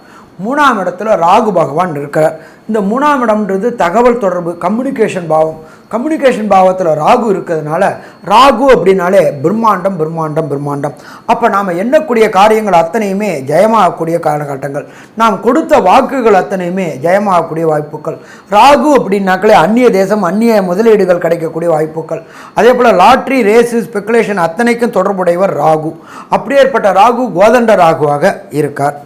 3ஆம் இடத்துல ராகு பகவான் இருக்கிறார். இந்த 3ஆம் இடம்ன்றது தகவல் தொடர்பு, கம்யூனிகேஷன் பாவம். கம்யூனிகேஷன் பாவத்தில் ராகு இருக்கிறதுனால ராகு அப்படின்னாலே பிரம்மாண்டம். அப்போ நாம் எண்ணக்கூடிய காரியங்கள் அத்தனையுமே ஜெயமாகக்கூடிய காலகட்டங்கள், நாம் கொடுத்த வாக்குகள் அத்தனையுமே ஜெயமாகக்கூடிய வாய்ப்புகள். ராகு அப்படின்னாக்களே அந்நிய தேசம், அந்நிய முதலீடுகள் கிடைக்கக்கூடிய வாய்ப்புகள். அதே போல் லாட்ரி, ரேஸு, ஸ்பெக்குலேஷன் அத்தனைக்கும் தொடர்புடையவர் ராகு. அப்படியேற்பட்ட ராகு கோதண்ட ராகுவாக இருக்கார்.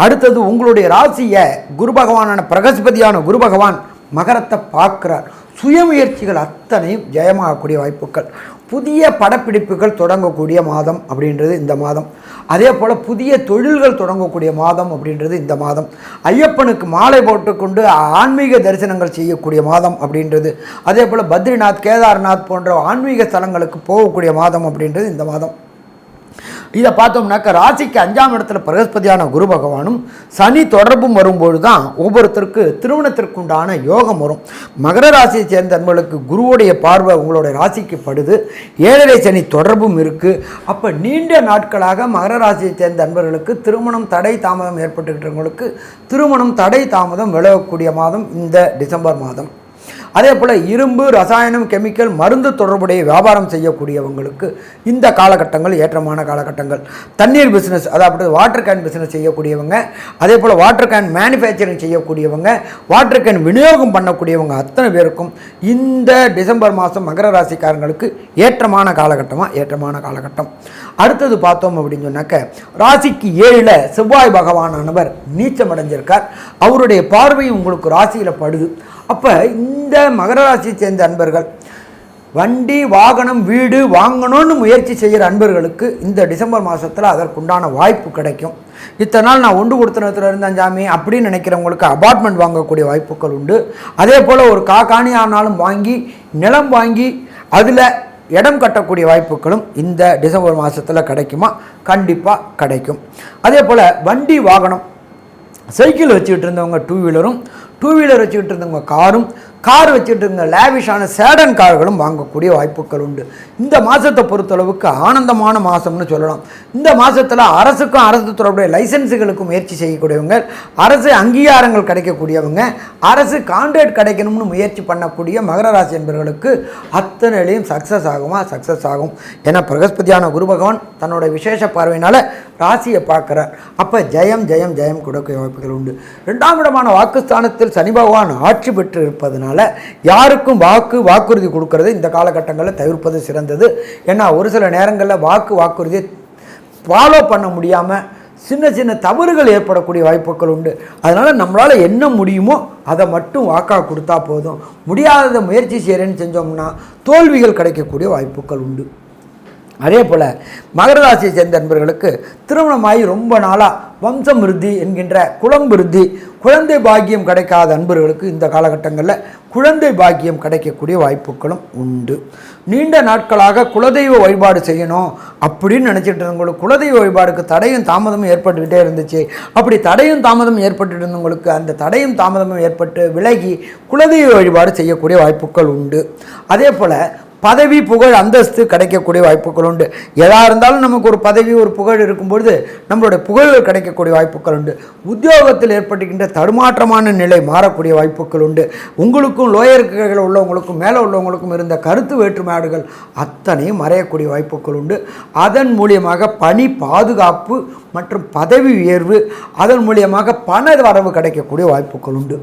அடுத்தது உங்களுடைய ராசியை குரு பகவானான பிரகஸ்பதியான குரு பகவான் மகரத்தை பார்க்கிறார். சுயமுயற்சிகள் அத்தனையும் ஜெயமாகக்கூடிய வாய்ப்புகள், புதிய படப்பிடிப்புகள் தொடங்கக்கூடிய மாதம் அப்படின்றது இந்த மாதம். அதே போல் புதிய தொழில்கள் தொடங்கக்கூடிய மாதம் அப்படின்றது இந்த மாதம். ஐயப்பனுக்கு மாலை போட்டுக்கொண்டு ஆன்மீக தரிசனங்கள் செய்யக்கூடிய மாதம் அப்படின்றது. அதே போல் பத்ரிநாத், கேதார்நாத் போன்ற ஆன்மீக ஸ்தலங்களுக்கு போகக்கூடிய மாதம் அப்படின்றது இந்த மாதம். இதை பார்த்தோம்னாக்க ராசிக்கு 5ஆம் இடத்துல பிரகஸ்பதியான குரு பகவானும் சனி தொடர்பும் வரும்போது தான் ஒவ்வொருத்தருக்கு திருமணத்திற்குண்டான யோகம் வரும். மகர ராசியை சேர்ந்த அன்பர்களுக்கு குருவுடைய பார்வை உங்களுடைய ராசிக்கு படுது. 7ரை சனி தொடர்பும் இருக்குது. அப்போ நீண்ட நாட்களாக மகர ராசியை சேர்ந்த அன்பர்களுக்கு திருமணம் தடை தாமதம் ஏற்பட்டுக்கிட்டவங்களுக்கு திருமணம் தடை தாமதம் விலகக்கூடிய மாதம் இந்த டிசம்பர் மாதம். அதே போல் இரும்பு, ரசாயனம், கெமிக்கல், மருந்து தொடர்புடைய வியாபாரம் செய்யக்கூடியவங்களுக்கு இந்த காலகட்டங்கள் ஏற்றமான காலகட்டங்கள். தண்ணீர் பிஸ்னஸ், அதாவது வாட்டர் கேன் பிஸ்னஸ் செய்யக்கூடியவங்க, அதே போல் வாட்டர் கேன் மேனுஃபேக்சரிங் செய்யக்கூடியவங்க, வாட்டர் கேன் விநியோகம் பண்ணக்கூடியவங்க அத்தனை பேருக்கும் இந்த டிசம்பர் மாதம் மகர ராசிக்காரங்களுக்கு ஏற்றமான காலகட்டம். அடுத்தது பார்த்தோம் அப்படின்னு சொன்னாக்க ராசிக்கு 7ல் செவ்வாய் பகவானவர் நீச்சம் அடைஞ்சிருக்கார். அவருடைய பார்வையும் உங்களுக்கு ராசியில் படுது. அப்போ இந்த மகர ராசியை சேர்ந்த அன்பர்கள் வண்டி வாகனம் வீடு வாங்கணும்னு முயற்சி செய்கிற அன்பர்களுக்கு இந்த டிசம்பர் மாதத்தில் அதற்குண்டான வாய்ப்பு கிடைக்கும். இத்தனை நாள் நான் ஒன்று கொடுத்தனத்தில் இருந்தேன் சாமி அப்படின்னு நினைக்கிறவங்களுக்கு அபார்ட்மெண்ட் வாங்கக்கூடிய வாய்ப்புகள் உண்டு. அதே போல் ஒரு காணி ஆனாலும் வாங்கி நிலம் வாங்கி அதில் இடம் கட்டக்கூடிய வாய்ப்புகளும் இந்த டிசம்பர் மாதத்தில் கிடைக்குமா? கண்டிப்பாக கிடைக்கும். அதே போல் வண்டி வாகனம் சைக்கிள் வச்சுக்கிட்டு இருந்தவங்க டூ வீலர் வச்சுக்கிட்டு இருந்தவங்க கார் வச்சுட்டு இருந்த லேவிஷான சேடன் கார்களும் வாங்கக்கூடிய வாய்ப்புகள் உண்டு. இந்த மாதத்தை பொறுத்தளவுக்கு ஆனந்தமான மாதம்னு சொல்லலாம். இந்த மாதத்தில் அரசுக்கும் அரசு தொடர்புடைய லைசன்ஸுகளுக்கும் முயற்சி செய்யக்கூடியவங்க, அரசு அங்கீகாரங்கள் கிடைக்கக்கூடியவங்க, அரசு கான்ட்ராக்ட் கிடைக்கணும்னு முயற்சி பண்ணக்கூடிய மகர ராசி என்பவர்களுக்கு அத்தனையிலையும் சக்ஸஸ் ஆகும். ஏன்னா பிரகஸ்பதியான குரு பகவான் தன்னோட விசேஷ பார்வையினால் ராசியை பார்க்குறார். அப்போ ஜெயம் கொடுக்க வாய்ப்புகள் உண்டு. 2ஆம் இடமான வாக்குஸ்தானத்தில் சனி பகவான் ஆட்சி பெற்று இருப்பதனால யாருக்கும் வாக்குறுதி கொடுக்கறது இந்த காலகட்டங்களில் தவிர்ப்பது சிறந்தது. ஏன்னா ஒரு சில நேரங்களில் வாக்குறுதியை ஃபாலோ பண்ண முடியாமல் சின்ன தவறுகள் ஏற்படக்கூடிய வாய்ப்புகள் உண்டு. அதனால் நம்மளால் என்ன முடியுமோ அதை மட்டும் வாக்காக கொடுத்தா போதும். முடியாததை முயற்சி செய்கிறேன்னு செஞ்சோம்னா தோல்விகள் கிடைக்கக்கூடிய வாய்ப்புகள் உண்டு. அதே போல் மகர ராசியை சேர்ந்த நண்பர்களுக்கு திருமணமாகி ரொம்ப நாளாக வம்சம் விருத்தி என்கின்ற குலம் விருத்தி, குழந்தை பாக்கியம் கிடைக்காத அன்பர்களுக்கு இந்த காலகட்டங்களில் குழந்தை பாக்கியம் கிடைக்கக்கூடிய வாய்ப்புகளும் உண்டு. நீண்ட நாட்களாக குலதெய்வ வழிபாடு செய்யணும் அப்படின்னு நினச்சிட்டு இருந்தவங்களுக்கு குலதெய்வ வழிபாடுக்கு தடையும் தாமதமும் ஏற்பட்டுக்கிட்டே இருந்துச்சு. அப்படி தடையும் தாமதமும் ஏற்பட்டு இருந்தவங்களுக்கு அந்த தடையும் தாமதமும் ஏற்பட்டு விலகி குலதெய்வ வழிபாடு செய்யக்கூடிய வாய்ப்புகள் உண்டு. அதே போல் பதவி புகழ் அந்தஸ்து கிடைக்கக்கூடிய வாய்ப்புகள் உண்டு. எதாக இருந்தாலும் நமக்கு ஒரு பதவி ஒரு புகழ் இருக்கும்பொழுது நம்மளுடைய புகழ்கள் கிடைக்கக்கூடிய வாய்ப்புகள் உண்டு. உத்தியோகத்தில் ஏற்பட்டுகின்ற தடுமாற்றமான நிலை மாறக்கூடிய வாய்ப்புகள் உண்டு. உங்களுக்கும் லோயர் கீழே உள்ளவங்களுக்கும் மேலே உள்ளவங்களுக்கும் இருந்த கருத்து வேற்றுமையாடுகள் அத்தனையும் மறையக்கூடிய வாய்ப்புகள் உண்டு. அதன் மூலியமாக பணி பாதுகாப்பு மற்றும் பதவி உயர்வு, அதன் மூலியமாக பண வரவு கிடைக்கக்கூடிய வாய்ப்புகள் உண்டு.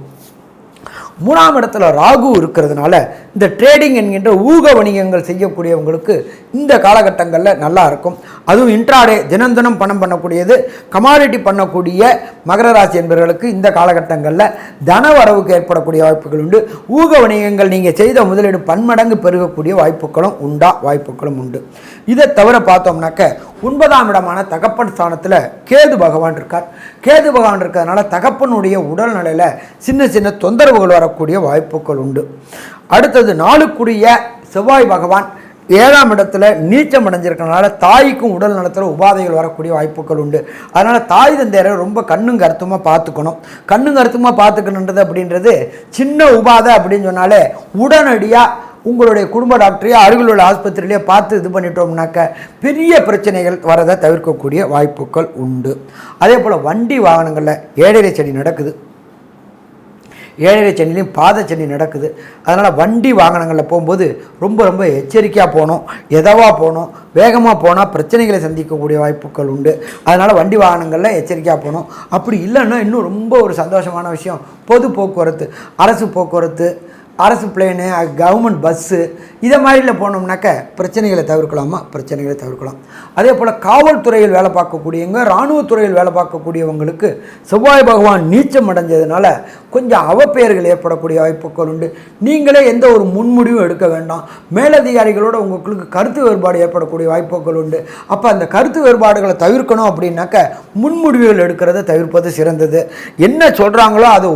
3ஆம் இடத்துல ராகு இருக்கிறதுனால இந்த ட்ரேடிங் என்கின்ற ஊக வணிகங்கள் செய்யக்கூடியவங்களுக்கு இந்த காலகட்டங்களில் நல்லா இருக்கும். அதுவும் இன்ட்ராடே தினம் பணம் பண்ணக்கூடியது, கமாடிட்டி பண்ணக்கூடிய மகர ராசி என்பவர்களுக்கு இந்த காலகட்டங்களில் தன வரவுக்கு ஏற்படக்கூடிய வாய்ப்புகள் உண்டு. ஊக வணிகங்கள் நீங்கள் செய்த முதலீடு பன்மடங்கு பெருகக்கூடிய வாய்ப்புகளும் உண்டு. இதை தவிர பார்த்தோம்னாக்க 9ஆம் இடமான தகப்பன் ஸ்தானத்தில் கேது பகவான் இருக்கார். கேது பகவான் இருக்கிறதுனால தகப்பனுடைய உடல்நிலையில் சின்ன தொந்தரவுகள் வரக்கூடிய வாய்ப்புகள் உண்டு. அடுத்தது நாளுக்குரிய செவ்வாய் பகவான் 7ஆம் இடத்துல நீச்சம் அடைஞ்சிருக்கிறதுனால தாய்க்கும் உடல் நலத்தில் உபாதைகள் வரக்கூடிய வாய்ப்புகள் உண்டு. அதனால் தாய் தந்தையரை ரொம்ப கண்ணும் கருத்துமாக பார்த்துக்கணுன்றது அப்படின்றது சின்ன உபாதை அப்படின்னு சொன்னாலே உடனடியாக உங்களுடைய குடும்ப டாக்டரையோ அருகில் உள்ள ஆஸ்பத்திரியிலேயே பார்த்து இது பண்ணிட்டோம்னாக்க பெரிய பிரச்சனைகள் வரதை தவிர்க்கக்கூடிய வாய்ப்புகள் உண்டு. அதே போல் வண்டி வாகனங்களில் ஏழரை சனி நடக்குது. ஏழரை சனிலையும் பாத சனி நடக்குது. அதனால் வண்டி வாகனங்களில் போகும்போது ரொம்ப எச்சரிக்கையாக போகணும். எதவாக போகணும், வேகமாக போனால் பிரச்சனைகளை சந்திக்கக்கூடிய வாய்ப்புகள் உண்டு. அதனால் வண்டி வாகனங்களில் எச்சரிக்கையாக போகணும். அப்படி இல்லைன்னா இன்னும் ரொம்ப ஒரு சந்தோஷமான விஷயம், பொது போக்குவரத்து, அரசு பிளேனு, கவர்மெண்ட் பஸ்ஸு இதை மாதிரியில் போனோம்னாக்க பிரச்சனைகளை தவிர்க்கலாம். அதே போல் காவல்துறையில் வேலை பார்க்கக்கூடியவங்க, இராணுவத்துறையில் வேலை பார்க்கக்கூடியவங்களுக்கு செவ்வாய் பகவான் நீச்சம் அடைஞ்சதுனால கொஞ்சம் அவப்பெயர்கள் ஏற்படக்கூடிய வாய்ப்புகள் உண்டு. நீங்களே எந்த ஒரு முன்முடிவும் எடுக்க வேண்டாம். மேலதிகாரிகளோடு உங்களுக்கு கருத்து வேறுபாடு ஏற்படக்கூடிய வாய்ப்புகள் உண்டு. அப்போ அந்த கருத்து வேறுபாடுகளை தவிர்க்கணும் அப்படின்னாக்க முன்முடிவுகள் எடுக்கிறத தவிர்ப்பது சிறந்தது. என்ன சொல்கிறாங்களோ அதை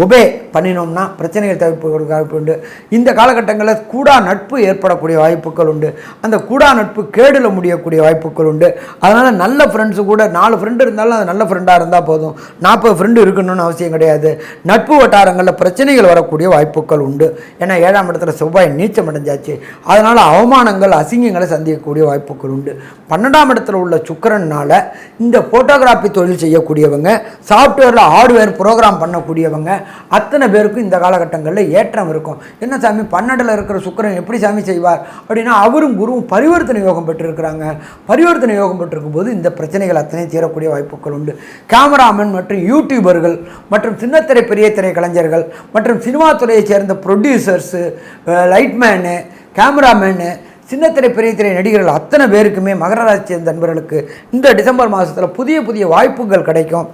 ஒபே பண்ணினோம்னா பிரச்சனைகள் தவிர்ப்பு வாய்ப்பு உண்டு. இந்த காலகட்டங்களில் கூடா நட்பு ஏற்படக்கூடிய வாய்ப்புகள் உண்டு. அந்த கூடா நட்பு கேடில் முடியக்கூடிய வாய்ப்புகள் உண்டு. அதனால் நல்ல ஃப்ரெண்ட்ஸு கூட 4 ஃப்ரெண்டு இருந்தாலும் அது நல்ல ஃப்ரெண்டாக இருந்தால் போதும். 40 ஃப்ரெண்டு இருக்கணும்னு அவசியம் கிடையாது. நட்பு வட்டாரங்களில் பிரச்சனைகள் வரக்கூடிய வாய்ப்புகள் உண்டு. ஏன்னா 7ஆம் இடத்துல செவ்வாய் நீச்சம் அடைஞ்சாச்சு. அதனால் அவமானங்கள் அசிங்கங்களை சந்திக்கக்கூடிய வாய்ப்புகள் உண்டு. 12ஆம் இடத்துல உள்ள சுக்கிரனால் இந்த ஃபோட்டோகிராஃபி தொழில் செய்யக்கூடியவங்க, சாஃப்ட்வேரில் ஹார்ட்வேர் ப்ரோக்ராம் பண்ணக்கூடியவங்க அத்தனை பேருக்கும் இந்த காலகட்டங்களில் ஏற்றம் இருக்கும். என்ன சாமி 12ல் இருக்கிற சுக்கிரன் எப்படி சாமி செய்வார் அப்படின்னா, அவரும் குருவும் பரிவர்த்தனை யோகம் பெற்றிருக்கிறாங்க. பரிவர்த்தனை யோகம் பெற்றிருக்கும் போது இந்த பிரச்சனைகள் அத்தனை தீரக்கூடிய வாய்ப்புகள் உண்டு. கேமராமேன் மற்றும் யூடியூபர்கள் மற்றும் சின்னத்திரை பெரிய திரை கலைஞர்கள் மற்றும் சினிமா துறையை சேர்ந்த ப்ரொடியூசர்ஸு, லைட்மேனு, கேமராமேனு, சின்னத்திரை பெரிய திரை நடிகர்கள் அத்தனை பேருக்குமே மகர ராசி சேர்ந்த நண்பர்களுக்கு இந்த டிசம்பர் மாதத்தில் புதிய வாய்ப்புகள் கிடைக்கும்.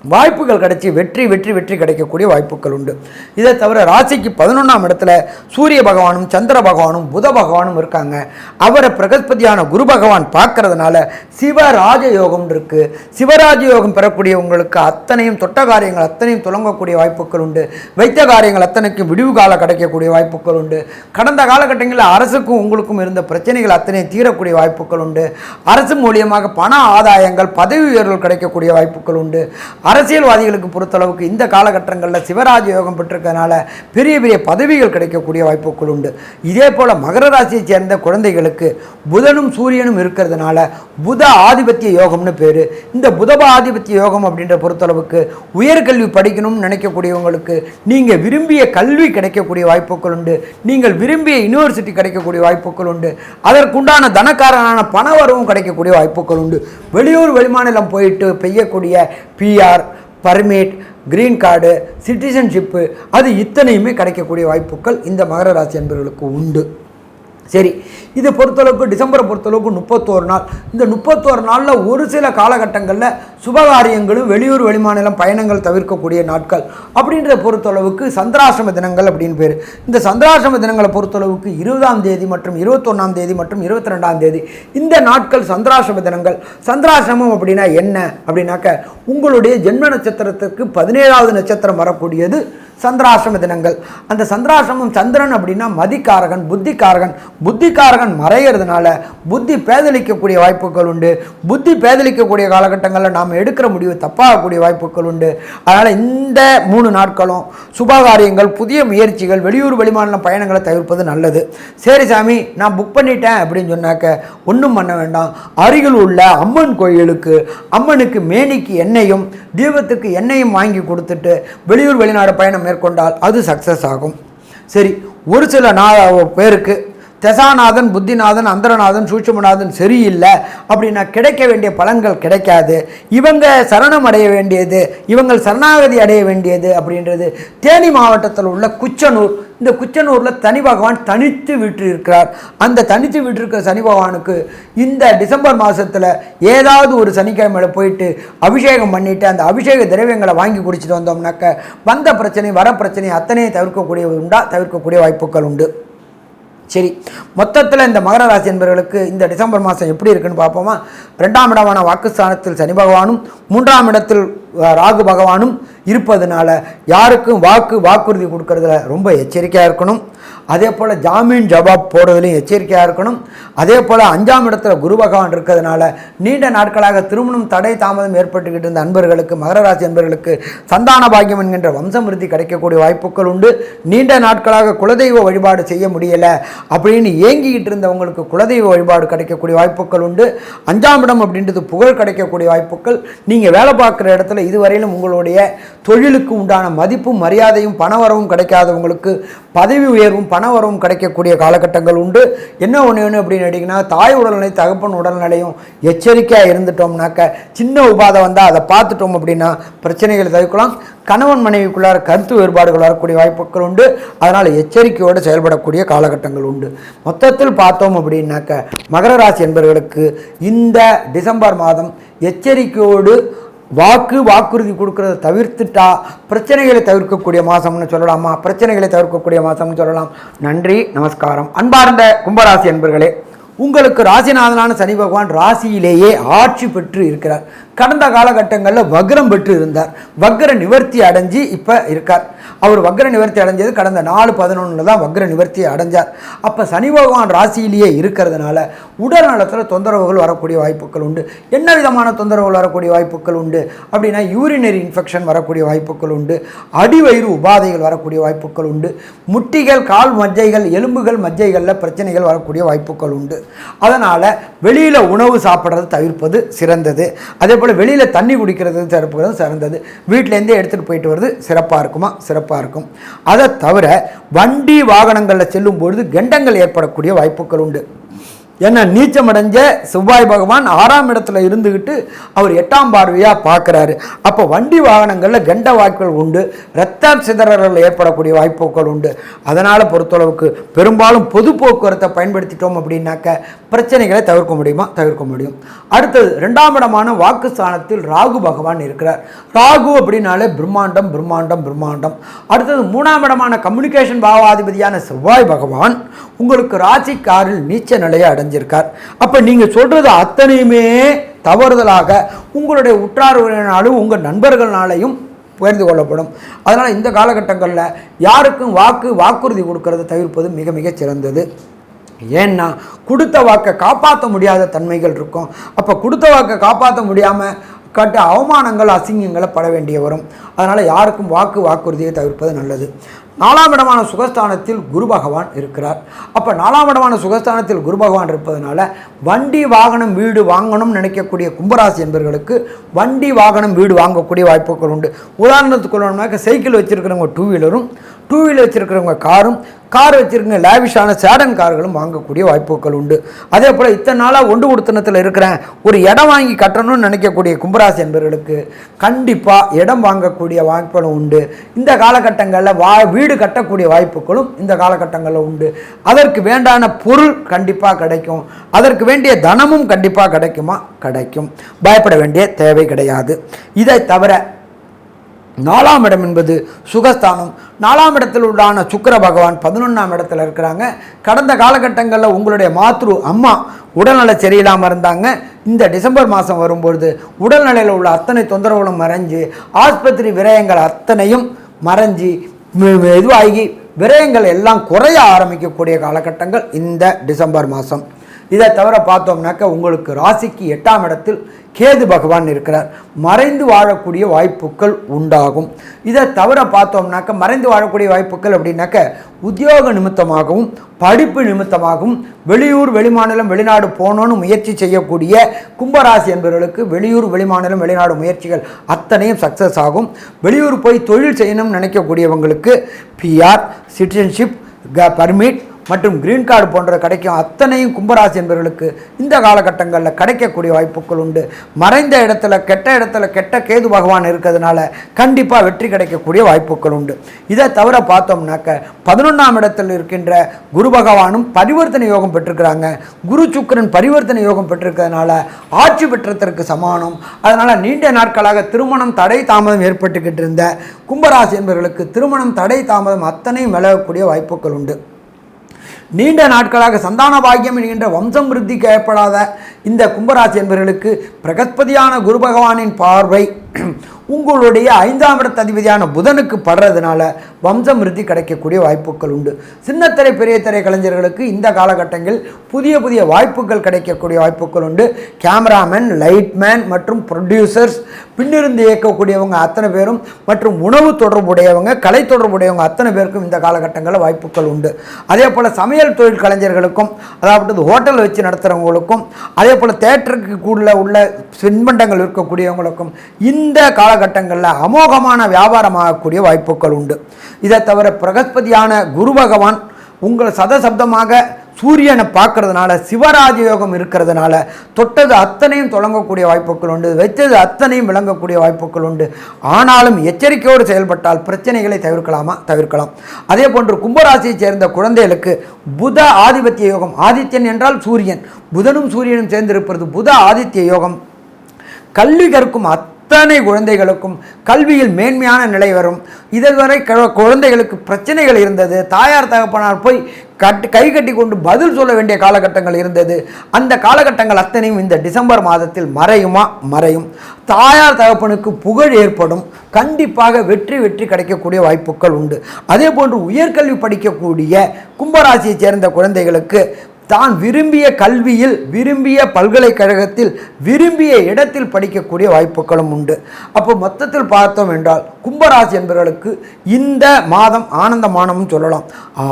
வாய்ப்புகள் கிடைச்சி வெற்றி வெற்றி வெற்றி கிடைக்கக்கூடிய வாய்ப்புகள் உண்டு. இதை தவிர ராசிக்கு 11ஆம் இடத்துல சூரிய பகவானும் சந்திர பகவானும் புத பகவானும் இருக்காங்க. அவரை பிரகஸ்பதியான குரு பகவான் பார்க்கறதுனால சிவராஜ யோகம் இருக்குது. சிவராஜ யோகம் பெறக்கூடியவங்களுக்கு அத்தனையும் தொட்ட காரியங்கள் அத்தனையும் தொடங்கக்கூடிய வாய்ப்புகள் உண்டு. வைத்த காரியங்கள் அத்தனைக்கும் விடிவு காலம் கிடைக்கக்கூடிய வாய்ப்புகள் உண்டு. கடந்த காலகட்டங்களில் அரசுக்கும் உங்களுக்கும் இருந்த பிரச்சனைகள் அத்தனையும் தீரக்கூடிய வாய்ப்புகள் உண்டு. அரசு மூலியமாக பண ஆதாயங்கள் பதவி உயர்வுகள் கிடைக்கக்கூடிய வாய்ப்புகள் உண்டு. அரசியல்வாதிகளுக்கு பொறுத்தளவுக்கு இந்த காலகட்டங்களில் சிவராஜ யோகம் பெற்றிருக்கிறதுனால பெரிய பெரிய பதவிகள் கிடைக்கக்கூடிய வாய்ப்புகள் உண்டு. இதே போல் மகர ராசியை சேர்ந்த குழந்தைகளுக்கு புதனும் சூரியனும் இருக்கிறதுனால புத ஆதிபத்திய யோகம்னு பேர். இந்த புத ஆதிபத்திய யோகம் அப்படின்ற பொறுத்தளவுக்கு உயர்கல்வி படிக்கணும்னு நினைக்கக்கூடியவங்களுக்கு நீங்கள் விரும்பிய கல்வி கிடைக்கக்கூடிய வாய்ப்புகள் உண்டு. நீங்கள் விரும்பிய யூனிவர்சிட்டி கிடைக்கக்கூடிய வாய்ப்புகள் உண்டு. அதற்குண்டான தனக்காரனான பண வரவும் கிடைக்கக்கூடிய வாய்ப்புகள் உண்டு. வெளியூர் வெளிமாநிலம் போயிட்டு பெய்யக்கூடிய PR, permit, green card, citizenship அது இத்தனையுமே கிடைக்கக்கூடிய வாய்ப்புகள் இந்த மகர ராசி என்பவர்களுக்கு உண்டு. சரி, இதை பொறுத்தளவுக்கு டிசம்பரை பொறுத்தளவுக்கு 31 நாள். இந்த 31 நாளில் ஒரு சில காலகட்டங்களில் சுபகாரியங்களும் வெளியூர் வெளிமாநிலம் பயணங்கள் தவிர்க்கக்கூடிய நாட்கள் அப்படின்றத பொறுத்தளவுக்கு சந்திராசிரம தினங்கள் அப்படின்னு பேர். இந்த சந்திராசிரம தினங்களை பொறுத்தளவுக்கு 20ஆம் தேதி மற்றும் 21ஆம் தேதி மற்றும் 22ஆம் தேதி இந்த நாட்கள் சந்திராசிரம தினங்கள். சந்திராசிரமம் அப்படின்னா என்ன அப்படின்னாக்க உங்களுடைய ஜென்ம நட்சத்திரத்துக்கு 17வது நட்சத்திரம் வரக்கூடியது சந்திராசிரம தினங்கள். அந்த சந்திராசிரமம் சந்திரன் அப்படின்னா மதிக்காரகன், புத்திக்காரகன். புத்திக்காரகன் மறைகிறதுனால புத்தி பேதலிக்கக்கூடிய வாய்ப்புகள் உண்டு. புத்தி பேதலிக்கக்கூடிய காலகட்டங்களில் நாம் எடுக்கிற முடிவு தப்பாகக்கூடிய வாய்ப்புகள் உண்டு. அதனால் இந்த 3 நாட்களும் சுபகாரியங்கள், புதிய முயற்சிகள், வெளியூர் வெளிமாநிலம் பயணங்களை தவிர்ப்பது நல்லது. சரி சாமி, நான் புக் பண்ணிட்டேன் அப்படின்னு சொன்னாக்க ஒன்றும் பண்ண வேண்டாம். அருகில் உள்ள அம்மன் கோயிலுக்கு அம்மனுக்கு மேனிக்கு எண்ணெயும் தீபத்துக்கு எண்ணெயும் வாங்கி கொடுத்துட்டு வெளியூர் வெளிநாடு பயணம் மேற்கொண்டால் அது சக்ஸஸ் ஆகும். சரி, ஒரு சில பேருக்கு தசாநாதன், புத்திநாதன், அந்தரநாதன், சூட்சுமநாதன் சரியில்லை அப்படின்னா கிடைக்க வேண்டிய பலன்கள் கிடைக்காது. இவங்க சரணம் அடைய வேண்டியது, இவங்கள் சரணாகதி அடைய வேண்டியது அப்படின்றது தேனி மாவட்டத்தில் உள்ள குச்சனூர். இந்த குச்சனூரில் சனி பகவான் தனித்து விட்டிருக்கிறார். அந்த தனித்து விட்டிருக்கிற சனி பகவானுக்கு இந்த டிசம்பர் மாதத்தில் ஏதாவது ஒரு சனிக்கிழமையில் போயிட்டு அபிஷேகம் பண்ணிவிட்டு அந்த அபிஷேக திரவியங்களை வாங்கி குடிச்சிட்டு வந்தோம்னாக்க வந்த பிரச்சனை வர பிரச்சனை அத்தனையும் தவிர்க்கக்கூடிய வாய்ப்புகள் உண்டு. சரி, மொத்தத்தில் இந்த மகர ராசி என்பவர்களுக்கு இந்த டிசம்பர் மாதம் எப்படி இருக்குன்னு பார்ப்போமா. 2ஆம் இடமான வாக்குஸ்தானத்தில் சனி பகவானும் 3ஆம் இடத்தில் ராகு பகவானும் இருப்பதனால யாருக்கும் வாக்குறுதி கொடுக்கறதுல ரொம்ப எச்சரிக்கையாக இருக்கணும். அதே போல் ஜாமீன் ஜவாப் போடுறதுலையும் எச்சரிக்கையாக இருக்கணும். அதே போல் 5ஆம் இடத்துல குரு பகவான் இருக்கிறதுனால நீண்ட நாட்களாக திருமணம் தடை தாமதம் ஏற்பட்டுக்கிட்டு இருந்த அன்பர்களுக்கு, மகர ராசி அன்பர்களுக்கு சந்தான பாக்கியம் என்கின்ற வம்சமிருத்தி கிடைக்கக்கூடிய வாய்ப்புகள் உண்டு. நீண்ட நாட்களாக குலதெய்வ வழிபாடு செய்ய முடியலை அப்படின்னு ஏங்கிக்கிட்டு இருந்தவங்களுக்கு குலதெய்வ வழிபாடு கிடைக்கக்கூடிய வாய்ப்புகள் உண்டு. 5ஆம் இடம் அப்படின்றது புகழ் கிடைக்கக்கூடிய வாய்ப்புகள். நீங்கள் வேலை பார்க்குற இடத்துல இதுவரையிலும் உங்களுடைய தொழிலுக்கு உண்டான மதிப்பும் மரியாதையும் பணவரவும் கிடைக்காதவங்களுக்கு பதவி உயர்வும் பணவரவும் கிடைக்கக்கூடிய காலகட்டங்கள் உண்டு. என்ன ஒன்று அப்படின்னு கேட்டிங்கன்னா, தாய் உடல்நிலை தகப்பன் உடல்நிலையும் எச்சரிக்கையாக இருந்துட்டோம்னாக்க சின்ன உபாதை வந்தால் அதை பார்த்துட்டோம் அப்படின்னா பிரச்சனைகளை தவிர்க்கலாம். கணவன் மனைவிக்குள்ளார கருத்து வேறுபாடுகள் வரக்கூடிய வாய்ப்புகள் உண்டு. அதனால் எச்சரிக்கையோடு செயல்படக்கூடிய காலகட்டங்கள் உண்டு. மொத்தத்தில் பார்த்தோம் அப்படின்னாக்க மகர ராசி என்பவர்களுக்கு இந்த டிசம்பர் மாதம் எச்சரிக்கையோடு வாக்குறுதி கொடுக்கறத தவிர்த்துட்டா பிரச்சனைகளை தவிர்க்கக்கூடிய மாதம்னு சொல்லலாமா, பிரச்சனைகளை தவிர்க்கக்கூடிய மாதம்னு சொல்லலாம். நன்றி, நமஸ்காரம். அன்பார்ந்த கும்பராசி என்பர்களே, உங்களுக்கு ராசிநாதனான சனி பகவான் ராசியிலேயே ஆட்சி பெற்று இருக்கிறார். கடந்த காலகட்டங்களில் வக்ரம் பெற்று இருந்தார். வக்ர நிவர்த்தி அடைஞ்சு இப்போ இருக்கார். அவர் வக்ர நிவர்த்தி அடைஞ்சது கடந்த 4/11 தான் வக்ர நிவர்த்தி அடைஞ்சார். அப்போ சனி பகவான் ராசியிலேயே இருக்கிறதுனால உடல் நலத்தில் தொந்தரவுகள் வரக்கூடிய வாய்ப்புகள் உண்டு. என்ன விதமான தொந்தரவுகள் வரக்கூடிய வாய்ப்புகள் உண்டு அப்படின்னா, யூரினரி இன்ஃபெக்ஷன் வரக்கூடிய வாய்ப்புகள் உண்டு. அடிவயிறு உபாதைகள் வரக்கூடிய வாய்ப்புகள் உண்டு. முட்டிகள், கால் மஜ்ஜைகள், எலும்புகள் மஜ்ஜைகளில் பிரச்சனைகள் வரக்கூடிய வாய்ப்புகள் உண்டு. அதனால் வெளியில் உணவு சாப்பிட்றது தவிர்ப்பது சிறந்தது. அதே போல் வெளியில் தண்ணி குடிக்கிறது தவிர்ப்பது சிறந்தது. வீட்டிலேருந்தே எடுத்துகிட்டு போயிட்டு வருது சிறப்பாக இருக்கும். அதை தவிர வண்டி வாகனங்களில் செல்லும் பொழுது கண்டங்கள் ஏற்படக்கூடிய வாய்ப்புகள் உண்டு. ஏன்னா நீச்சமடைஞ்ச செவ்வாய் பகவான் 6ஆம் இடத்துல இருந்துக்கிட்டு அவர் 8ஆம் பார்வையாக பார்க்குறாரு. அப்போ வண்டி வாகனங்களில் கெண்ட வாய்ப்புகள் உண்டு, இரத்த சிதறல்கள் ஏற்படக்கூடிய வாய்ப்புகள் உண்டு. அதனால் பொறுத்தளவுக்கு பெரும்பாலும் பொது போக்குவரத்தை பயன்படுத்திட்டோம் அப்படின்னாக்க பிரச்சனைகளை தவிர்க்க முடியுமா? தவிர்க்க முடியும். அடுத்தது 2ஆம் இடமான வாக்குஸ்தானத்தில் ராகு பகவான் இருக்கிறார். ராகு அப்படின்னாலே பிரம்மாண்டம் பிரம்மாண்டம் பிரம்மாண்டம். அடுத்தது 3ஆம் இடமான கம்யூனிகேஷன் பாவாதிபதியான செவ்வாய் பகவான் உங்களுக்கு ராசிக்காரில் நீச்ச நிலையை அடைஞ்சிருக்கார். அப்போ நீங்கள் சொல்கிறது அத்தனையுமே தவறுதலாக உங்களுடைய உற்றார் உறவினராலும் உங்கள் நண்பர்களாலையும் உயர்ந்து கொள்ளப்படும். அதனால் இந்த காலகட்டங்களில் யாருக்கும் வாக்குறுதி கொடுக்கறதை தவிர்ப்பது மிக மிக சிறந்தது. ஏன்னா கொடுத்த வாக்கை காப்பாற்ற முடியாத தன்மைகள் இருக்கும். அப்போ கொடுத்த வாக்கை காப்பாற்ற முடியாமல் அவமானங்கள் அசிங்கங்களை பட வேண்டிய வரும். அதனால் யாருக்கும் வாக்குறுதியை தவிர்ப்பது நல்லது. 4ஆம் இடமான சுகஸ்தானத்தில் குரு பகவான் இருக்கிறார். அப்போ 4ஆம் இடமான சுகஸ்தானத்தில் குரு பகவான் இருப்பதனால வண்டி வாகனம் வீடு வாங்கணும்னு நினைக்கக்கூடிய கும்பராசி என்பவர்களுக்கு வண்டி வாகனம் வீடு வாங்கக்கூடிய வாய்ப்புகள் உண்டு. உதாரணத்துக்கு சைக்கிள் வச்சுருக்கிறவங்க 2 வீலரும், 2 வீலர் வச்சுருக்கிறவங்க கார் வச்சுருக்க லேவிஷான சேடன் கார்களும் வாங்கக்கூடிய வாய்ப்புகள் உண்டு. அதே போல் இத்தனை நாளாக ஒன்று கொடுத்தனத்தில் இருக்கிறேன், ஒரு இடம் வாங்கி கட்டணும்னு நினைக்கக்கூடிய கும்பராசி என்பவர்களுக்கு கண்டிப்பாக இடம் வாங்கக்கூடிய வாய்ப்புகளும் உண்டு. இந்த காலகட்டங்களில் வீடு கட்டக்கூடிய வாய்ப்புகளும் இந்த காலகட்டங்களில் உண்டு. அதற்கு வேண்டான பொருள் கண்டிப்பாக கிடைக்கும். அதற்கு வேண்டிய தனமும் கண்டிப்பாக கிடைக்கும். பயப்பட வேண்டிய தேவை கிடையாது. இதை தவிர 4ஆம் இடம் என்பது சுகஸ்தானம். 4ஆம் இடத்தில் உள்ளான சுக்கிர பகவான் 11ஆம் இடத்துல இருக்கிறாங்க. கடந்த காலகட்டங்களில் உங்களுடைய அம்மா உடல்நலை சரியில்லாமல் இருந்தாங்க. இந்த டிசம்பர் மாதம் வரும்பொழுது உடல்நிலையில் உள்ள அத்தனை தொந்தரவுகளும் மறைஞ்சு ஆஸ்பத்திரி விரயங்கள் அத்தனையும் மறைஞ்சி இதுவாகி விரயங்கள் எல்லாம் குறைய ஆரம்பிக்கக்கூடிய காலகட்டங்கள் இந்த டிசம்பர் மாதம். இதை தவிர பார்த்தோம்னாக்க உங்களுக்கு ராசிக்கு 8ஆம் இடத்தில் கேது பகவான் இருக்கிறார். மறைந்து வாழக்கூடிய வாய்ப்புகள் உண்டாகும். இதை தவிர பார்த்தோம்னாக்க மறைந்து வாழக்கூடிய வாய்ப்புகள் அப்படின்னாக்க உத்தியோக நிமித்தமாகவும் படிப்பு நிமித்தமாகவும் வெளியூர் வெளிமாநிலம் வெளிநாடு போகணுன்னு முயற்சி செய்யக்கூடிய கும்பராசி என்பவர்களுக்கு வெளியூர் வெளிமாநிலம் வெளிநாடு முயற்சிகள் அத்தனையும் சக்ஸஸ் ஆகும். வெளியூர் போய் தொழில் செய்யணும்னு நினைக்கக்கூடியவங்களுக்கு பிஆர், சிட்டிசன்ஷிப், பர்மிட் மற்றும் கிரீன் கார்டு போன்ற கிடைக்கும். அத்தனையும் கும்பராசி என்பவர்களுக்கு இந்த காலகட்டங்களில் கிடைக்கக்கூடிய வாய்ப்புகள் உண்டு. மறைந்த இடத்துல கெட்ட கேது பகவான் இருக்கிறதுனால கண்டிப்பாக வெற்றி கிடைக்கக்கூடிய வாய்ப்புகள் உண்டு. இதை தவிர பார்த்தோம்னாக்க 11ஆம் இடத்தில் இருக்கின்ற குரு பகவானும் பரிவர்த்தனை யோகம் பெற்றிருக்கிறாங்க. குரு சுக்கிரன் பரிவர்த்தனை யோகம் பெற்றிருக்கிறதுனால ஆட்சி பெற்றதற்கு சமானம். அதனால் நீண்ட நாட்களாக திருமணம் தடை தாமதம் ஏற்பட்டுக்கிட்டு இருந்த கும்பராசி என்பவர்களுக்கு திருமணம் தடை தாமதம் அத்தனையும் விலகக்கூடிய வாய்ப்புகள் உண்டு. நீண்ட நாட்களாக சந்தான பாக்கியம் என்கின்ற வம்சம் விருத்திக்கு ஏற்படாத இந்த கும்பராசி என்பவர்களுக்கு பிரகஸ்பதியான குரு பகவானின் பார்வை உங்களுடைய 5ஆம் இடத்து அதிபதியான புதனுக்கு படுறதுனால வம்சம் விருத்தி கிடைக்கக்கூடிய வாய்ப்புகள் உண்டு. சின்னத்திரை பெரிய திரை கலைஞர்களுக்கு இந்த காலகட்டங்களில் புதிய வாய்ப்புகள் கிடைக்கக்கூடிய வாய்ப்புகள் உண்டு. கேமராமேன், லைட்மேன் மற்றும் ப்ரொடியூசர்ஸ், பின்னிருந்து இயக்கக்கூடியவங்க அத்தனை பேரும் மற்றும் உணவு தொடர்புடையவங்க, கலை தொடர்புடையவங்க அத்தனை பேருக்கும் இந்த காலகட்டங்களில் வாய்ப்புகள் உண்டு. அதே போல் சமையல் தொழில் கலைஞர்களுக்கும், அதாவது ஹோட்டல் வச்சு நடத்துகிறவங்களுக்கும், அதே போல் தேட்டருக்கு கூட உள்ள தின்பண்டங்கள் இருக்கக்கூடியவங்களுக்கும் இந்த காலகட்டங்களில் அமோகமான வியாபாரமாகக்கூடிய வாய்ப்புகள் உண்டு. இதை தவிர பிரகஸ்பதியான குரு பகவான் உங்களை சதசப்தமாக சூரியனை பார்க்கறதுனால சிவராஜயோகம் இருக்கிறதுனால தொட்டது அத்தனையும் தொடங்கக்கூடிய வாய்ப்புகள் உண்டு, வைத்தது அத்தனையும் விளங்கக்கூடிய வாய்ப்புகள் உண்டு. ஆனாலும் எச்சரிக்கையோடு செயல்பட்டால் பிரச்சனைகளை தவிர்க்கலாம். அதே போன்று கும்பராசியை சேர்ந்த குழந்தைகளுக்கு புத ஆதிபத்திய யோகம், ஆதித்யன் என்றால் சூரியன், புதனும் சூரியனும் சேர்ந்திருப்பது புத ஆதித்ய யோகம். கல்வி கற்கும் அத்தனை குழந்தைகளுக்கும் கல்வியில் மேன்மையான நிலை வரும். இதுவரை குழந்தைகளுக்கு பிரச்சனைகள் இருந்தது, தாயார் தகப்பனார் போய் கை கட்டி கொண்டு பதில் சொல்ல வேண்டிய காலகட்டங்கள் இருந்தது. அந்த காலகட்டங்கள் அத்தனையும் இந்த டிசம்பர் மாதத்தில் மறையும். தாயார் தகப்பனுக்கு புகழ் ஏற்படும். கண்டிப்பாக வெற்றி கிடைக்கக்கூடிய வாய்ப்புகள் உண்டு. அதே போன்று உயர்கல்வி படிக்கக்கூடிய கும்பராசியை சேர்ந்த குழந்தைகளுக்கு தான் விரும்பிய கல்வியில், விரும்பிய பல்கலைக்கழகத்தில், விரும்பிய இடத்தில் படிக்கக்கூடிய வாய்ப்புகளும் உண்டு. அப்போ மொத்தத்தில் பார்த்தோம் என்றால் கும்பராசி என்பவர்களுக்கு இந்த மாதம் ஆனந்தமானமும் சொல்லலாம்.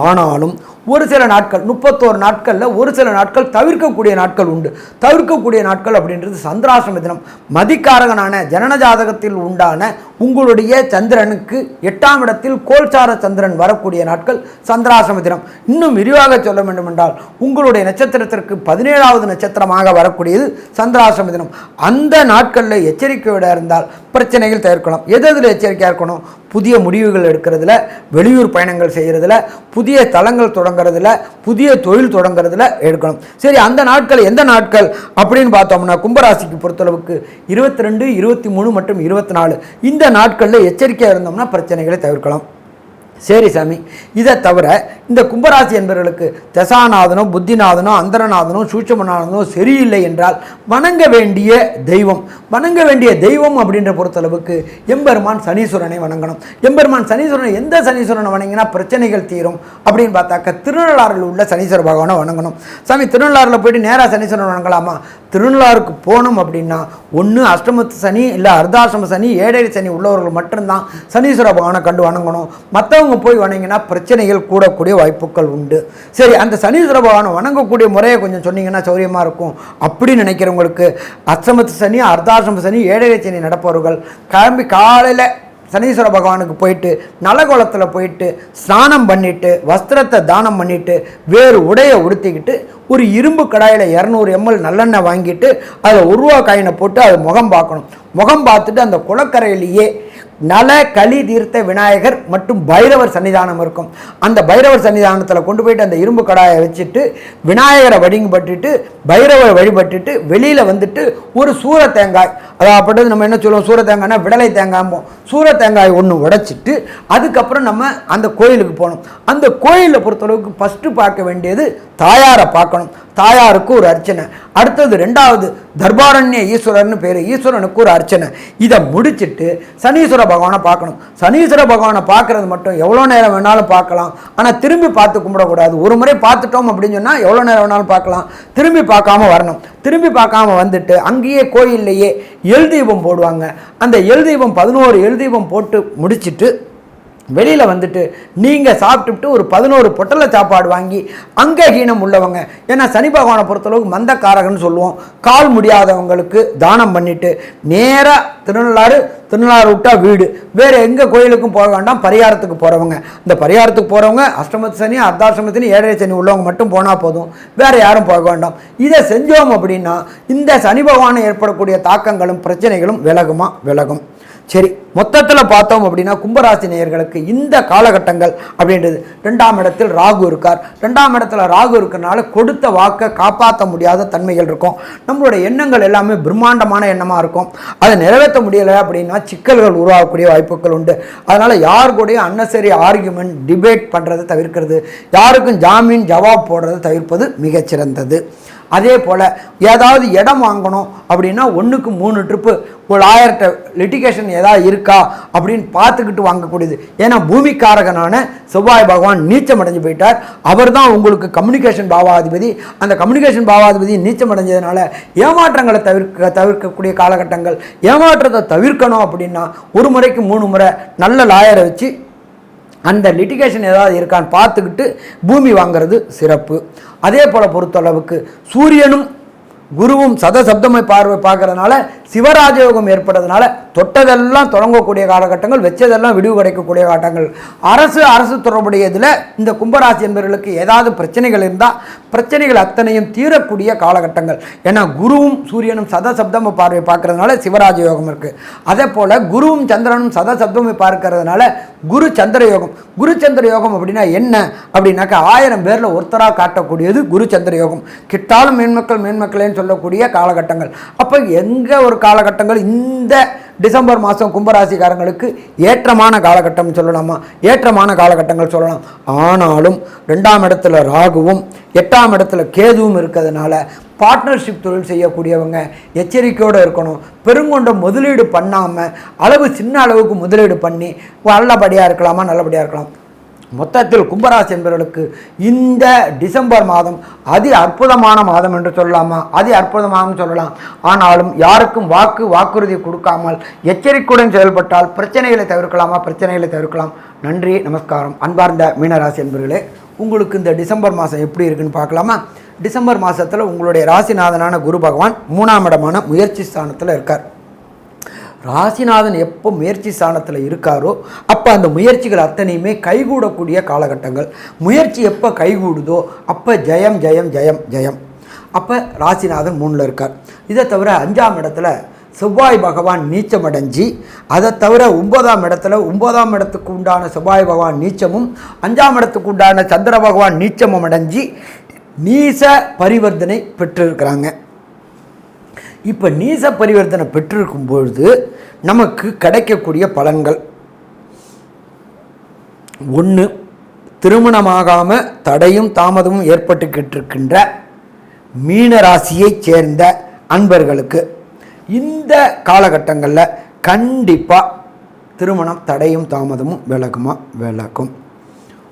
ஆனாலும் ஒரு சில நாட்கள், 31 நாட்களில் ஒரு சில நாட்கள் தவிர்க்கக்கூடிய நாட்கள் உண்டு. தவிர்க்கக்கூடிய நாட்கள் அப்படின்றது சந்திராஷ்டம தினம், மதிக்காரகனான ஜனன ஜாதகத்தில் உண்டான உங்களுடைய சந்திரனுக்கு 8ஆம் இடத்தில் கோல்சார சந்திரன் வரக்கூடிய நாட்கள் சந்திராசிரம தினம். இன்னும் விரிவாக சொல்ல வேண்டும் என்றால் உங்களுடைய நட்சத்திரத்திற்கு 17வது நட்சத்திரமாக வரக்கூடியது சந்திராசிரம தினம். அந்த நாட்களில் எச்சரிக்கையோடு இருந்தால் பிரச்சனைகள் தவிர்க்கலாம். எதில் எச்சரிக்கையாக இருக்கணும்? புதிய முடிவுகள் எடுக்கிறதுல, வெளியூர் பயணங்கள் செய்கிறதுல, புதிய தளங்கள் தொடங்குறதுல, புதிய தொழில் தொடங்குறதுல எடுக்கணும். சரி, அந்த நாட்கள் எந்த நாட்கள் அப்படின்னு பார்த்தோம்னா கும்பராசிக்கு பொறுத்தளவுக்கு 22, 23 மற்றும் 24 இந்த நாட்களில் எச்சரிக்கையாக இருந்தோம்னா பிரச்சனைகளை தவிர்க்கலாம். சரி சாமி, இதை தவிர இந்த கும்பராசி என்பவர்களுக்கு தசாநாதனோ புத்திநாதனோ அந்தரநாதனோ சூட்சமநாதனோ சரியில்லை என்றால் வணங்க வேண்டிய தெய்வம் அப்படின்ற பொறுத்தளவுக்கு எம்பெருமான் சனீஸ்வரனை வணங்கணும். எம்பெருமான் சனீஸ்வரனை எந்த சனீஸ்வரனை வணங்கினா பிரச்சனைகள் தீரும் அப்படின்னு பார்த்தாக்க திருநள்ளாறில் உள்ள சனீஸ்வர பகவானை வணங்கணும். சாமி, திருநள்ளாறில் போயிட்டு நேராக சனீஸ்வரன் வணங்கலாமா? திருநள்ளாறுக்கு போனோம் அப்படின்னா ஒன்று அஷ்டமத்து சனி இல்லை அர்த்தாசிரம சனி, ஏழரை சனி உள்ளவர்கள் மட்டும்தான் சனீஸ்வர பகவானை கண்டு வணங்கணும். மற்றவங்க போய் வணங்கினா பிரச்சனைகள் கூடக்கூடிய வாய்ப்புகள் உண்டு. சரி, அந்த சனீஸ்வர பகவானை வணங்கக்கூடிய முறையை கொஞ்சம் சொன்னீங்கன்னா சௌரியமாக இருக்கும் அப்படின்னு நினைக்கிறவங்களுக்கு அஷ்டமத்து சனி, அர்த்தாசிரம சனி, ஏழரை சனி நடப்பவர்கள் கிளம்பி காலையில் சனீஸ்வர பகவானுக்கு போயிட்டு நலகுளத்தில் போயிட்டு ஸ்நானம் பண்ணிவிட்டு வஸ்திரத்தை தானம் பண்ணிவிட்டு வேறு உடையை உடுத்திக்கிட்டு ஒரு இரும்பு கடாயில் 200 ml நல்லெண்ணெய் வாங்கிட்டு அதில் 1 ரூபா காயினை போட்டு அதை முகம் பார்க்கணும். முகம் பார்த்துட்டு அந்த குளக்கரையிலேயே நல களி தீர்த்த விநாயகர் மற்றும் பைரவர் சன்னிதானம் இருக்கும். அந்த பைரவர் சன்னிதானத்தில் கொண்டு போயிட்டு அந்த இரும்பு கடாயை வச்சுட்டு விநாயகரை வழிபட்டுட்டு பைரவரை வழிபட்டுட்டு வெளியில் வந்துட்டு ஒரு சூர தேங்காய், அதாவது நம்ம என்ன சொல்லுவோம், சூர தேங்காய்னா விடலை தேங்காய்ப்போம், சூர தேங்காய் ஒன்று உடைச்சிட்டு அதுக்கப்புறம் நம்ம அந்த கோயிலுக்கு போகணும். அந்த கோயிலை பொறுத்தளவுக்கு ஃபஸ்ட்டு பார்க்க வேண்டியது தாயாரை பார்க்கணும். தாயாருக்கு ஒரு அர்ச்சனை. அடுத்தது 2வது தர்பாரண்ய ஈஸ்வரர்னு பேர், ஈஸ்வரனுக்கு ஒரு அர்ச்சனை. இதை முடிச்சுட்டு சனீஸ்வர பகவானை பார்க்கணும். சனீஸ்வர பகவானை பார்க்கறது மட்டும் எவ்வளோ நேரம் வேணாலும் பார்க்கலாம். ஆனால் திரும்பி பார்த்து கும்பிடக்கூடாது. ஒரு முறை பார்த்துட்டோம் அப்படின்னு சொன்னால் எவ்வளோ நேரம் வேணாலும் பார்க்கலாம். திரும்பி பார்க்காம வரணும். திரும்பி பார்க்காம வந்துட்டு அங்கேயே கோயில்லையே எல் தீபம் போடுவாங்க. அந்த எல் தீபம் 11 எல் தீபம் போட்டு முடிச்சுட்டு வெளியில் வந்துட்டு நீங்கள் சாப்பிட்டுட்டு ஒரு 11 பொட்டலை சாப்பாடு வாங்கி அங்கஹீனம் உள்ளவங்க, ஏன்னா சனி பகவானை பொறுத்தளவுக்கு மந்தக்காரகன்னு சொல்லுவோம், கால் முடியாதவங்களுக்கு தானம் பண்ணிவிட்டு நேராக திருநள்ளாறு விட்டால் வீடு, வேறு எங்கே கோயிலுக்கும் போக வேண்டாம். பரிகாரத்துக்கு போகிறவங்க, இந்த பரிகாரத்துக்கு போகிறவங்க அஷ்டமத்து சனி அர்த்தாசிரம சனி ஏழரை சனி உள்ளவங்க மட்டும் போனால் போதும், வேறு யாரும் போக வேண்டாம். இதை செஞ்சோம் அப்படின்னா இந்த சனி பகவானை ஏற்படக்கூடிய தாக்கங்களும் பிரச்சனைகளும் விலகும். சரி, மொத்தத்தில் பார்த்தோம் அப்படின்னா கும்பராசி நேயர்களுக்கு இந்த காலகட்டங்கள் அப்படின்றது 2ஆம் இடத்தில் ராகு இருக்கார். 2ஆம் இடத்துல ராகு இருக்கிறனால கொடுத்த வாக்கை காப்பாற்ற முடியாத தன்மைகள் இருக்கும். நம்மளுடைய எண்ணங்கள் எல்லாமே பிரம்மாண்டமான எண்ணமாக இருக்கும். அதை நிறைவேற்ற முடியலை அப்படின்னா சிக்கல்கள் உருவாகக்கூடிய வாய்ப்புகள் உண்டு. அதனால் யார் கூடயும் அன்னசரி ஆர்கியூமெண்ட் டிபேட் பண்ணுறதை தவிர்க்கிறது, யாருக்கும் ஜாமீன் ஜவாப் போடுறதை தவிர்ப்பது மிகச்சிறந்தது. அதே போல் ஏதாவது இடம் வாங்கணும் அப்படின்னா 1க்கு 3 ட்ரிப்பு ஒரு 1000 லிட்டிகேஷன் ஏதாவது இருக்கா அப்படின்னு பார்த்துக்கிட்டு வாங்கக்கூடியது. ஏன்னா பூமிக்காரகனான செவ்வாய் பகவான் நீச்சம் அடைஞ்சு போயிட்டார். அவர் தான் உங்களுக்கு கம்யூனிகேஷன் பாவாதிபதி. அந்த கம்யூனிகேஷன் பாவாதிபதி நீச்சம் அடைஞ்சதுனால ஏமாற்றங்களை தவிர்க்கக்கூடிய காலகட்டங்கள். ஏமாற்றத்தை தவிர்க்கணும் அப்படின்னா 1 முறைக்கு 3 முறை நல்ல லாயரை வச்சு அந்த லிட்டிகேஷன் ஏதாவது இருக்கான்னு பார்த்துக்கிட்டு பூமி வாங்கிறது சிறப்பு. அதே போல் பொறுத்தளவுக்கு சூரியனும் குருவும் சதசப்தமை பார்க்கறதுனால சிவராஜயோகம் ஏற்படுறதுனால தொட்டதெல்லாம் தொடங்கக்கூடிய காலகட்டங்கள், வச்சதெல்லாம் விடிவு கிடைக்கக்கூடிய காலகட்டங்கள். அரசு தொடர்புடையதில் இந்த கும்பராசி என்பவர்களுக்கு ஏதாவது பிரச்சனைகள் இருந்தால் பிரச்சனைகள் அத்தனையும் தீரக்கூடிய காலகட்டங்கள். ஏன்னா குருவும் சூரியனும் சதசப்தமை பார்க்கறதுனால சிவராஜயோகம் இருக்குது. அதே போல் குருவும் சந்திரனும் சதசப்தமை பார்க்கறதுனால குரு சந்திர யோகம். குரு சந்திர யோகம் அப்படின்னா என்ன அப்படின்னாக்கா 1000 பேரில் ஒருத்தராக காட்டக்கூடியது குரு சந்திர யோகம். கிட்டாலும் மேன்மக்களேன்னு சொல்லக்கூடிய காலகட்டங்கள். அப்போ எங்கே ஒரு காலகட்டங்கள் இந்த டிசம்பர் மாதம் கும்பராசிக்காரங்களுக்கு ஏற்றமான காலகட்டம் சொல்லலாமா? ஏற்றமான காலகட்டங்கள் சொல்லலாம். ஆனாலும் 2ஆம் இடத்துல ராகுவும் 8ஆம் இடத்துல கேதுவும் இருக்கிறதுனால பார்ட்னர்ஷிப் தொழில் செய்யக்கூடியவங்க எச்சரிக்கையோடு இருக்கணும். பெருங்கொண்ட முதலீடு பண்ணாமல் சின்ன அளவுக்கு முதலீடு பண்ணி நல்லபடியாக இருக்கலாம். மொத்தத்தில் கும்பராசி என்பவர்களுக்கு இந்த டிசம்பர் மாதம் அதி அற்புதமான மாதம் என்று சொல்லலாமா? அதி அற்புதமாக சொல்லலாம். ஆனாலும் யாருக்கும் வாக்குறுதி கொடுக்காமல் எச்சரிக்கையுடன் செயல்பட்டால் பிரச்சனைகளை தவிர்க்கலாம். நன்றி, நமஸ்காரம். அன்பார்ந்த மீனராசி என்பவர்களே, உங்களுக்கு இந்த டிசம்பர் மாதம் எப்படி இருக்குன்னு பார்க்கலாமா? டிசம்பர் மாதத்தில் உங்களுடைய ராசிநாதனான குரு பகவான் 3ஆம் இடமான முயற்சி ஸ்தானத்தில் இருக்கார். ராசிநாதன் எப்போ முயற்சி ஸ்தானத்தில் இருக்காரோ அப்போ அந்த முயற்சிகள் அத்தனையுமே கைகூடக்கூடிய காலகட்டங்கள். முயற்சி எப்போ கைகூடுதோ அப்போ ஜெயம் ஜெயம் ஜெயம் ஜெயம். அப்போ ராசிநாதன் 3ல் இருக்கார். இதை தவிர 5ஆம் இடத்துல செவ்வாய் பகவான் நீச்சமடைஞ்சி, அதை தவிர 9ஆம் இடத்துல 9ஆம் இடத்துக்கு உண்டான செவ்வாய் பகவான் நீச்சமும் 5ஆம் இடத்துக்கு உண்டான சந்திர பகவான் நீச்சமும் அடைஞ்சி நீச பரிவர்த்தனை பெற்றிருக்கிறாங்க. இப்போ நீச பரிவர்த்தனை பெற்றிருக்கும் பொழுது நமக்கு கிடைக்கக்கூடிய பலன்கள் 1, திருமணமாகாமல் தடையும் தாமதமும் ஏற்பட்டுக்கிட்டு இருக்கின்ற மீன ராசியைச் சேர்ந்த அன்பர்களுக்கு இந்த காலகட்டங்களில் கண்டிப்பாக திருமணம் தடையும் தாமதமும் விலகும்.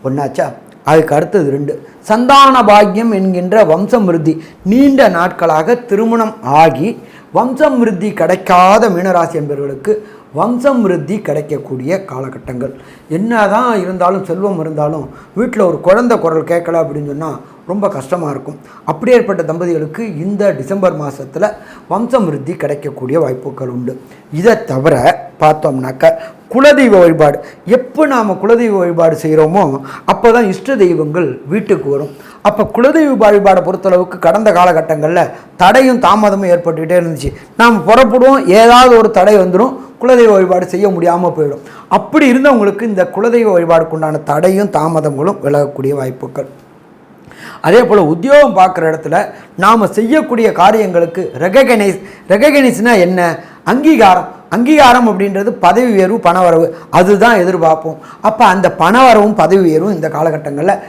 ஒன்றாச்சா? அதுக்கு அடுத்தது 2, சந்தான பாக்கியம் என்கின்ற வம்சமிருத்தி. நீண்ட நாட்களாக திருமணம் ஆகி வம்சமிருத்தி கிடைக்காத மீனராசி என்பவர்களுக்கு வம்சமிருத்தி கிடைக்கக்கூடிய காலகட்டங்கள். என்னதான் இருந்தாலும் செல்வம் இருந்தாலும் வீட்டில் ஒரு குழந்தை குரல் கேட்கல அப்படின்னு சொன்னால் ரொம்ப கஷ்டமாக இருக்கும். அப்படி ஏற்பட்ட தம்பதிகளுக்கு இந்த டிசம்பர் மாதத்தில் வம்சமிருத்தி கிடைக்கக்கூடிய வாய்ப்புகள் உண்டு. இதை தவிர பார்த்தோம்னாக்க குலதெய்வ வழிபாடு. எப்போ நாம் குலதெய்வ வழிபாடு செய்கிறோமோ அப்போ தான் இஷ்ட தெய்வங்கள் வீட்டுக்கு வரும். அப்போ குலதெய்வ வழிபாடை பொறுத்தளவுக்கு கடந்த காலகட்டங்களில் தடையும் தாமதமும் ஏற்பட்டுக்கிட்டே இருந்துச்சு. நாம் புறப்படுவோம், ஏதாவது ஒரு தடை வந்துடும், குலதெய்வ வழிபாடு செய்ய முடியாமல் போயிடும். அப்படி இருந்தவங்களுக்கு இந்த குலதெய்வ வழிபாடுக்குண்டான தடையும் தாமதங்களும் விலகக்கூடிய வாய்ப்புகள். அதே போல் உத்தியோகம் பார்க்குற இடத்துல நாம் செய்யக்கூடிய காரியங்களுக்கு ரெகக்னைஸ்னால் என்ன? அங்கீகாரம் அப்படின்றது பதவி உயர்வு, பணவரவு, அதுதான் எதிர்பார்ப்போம். அப்போ அந்த பணவரவும் பதவி உயர்வும் இந்த காலகட்டங்களில்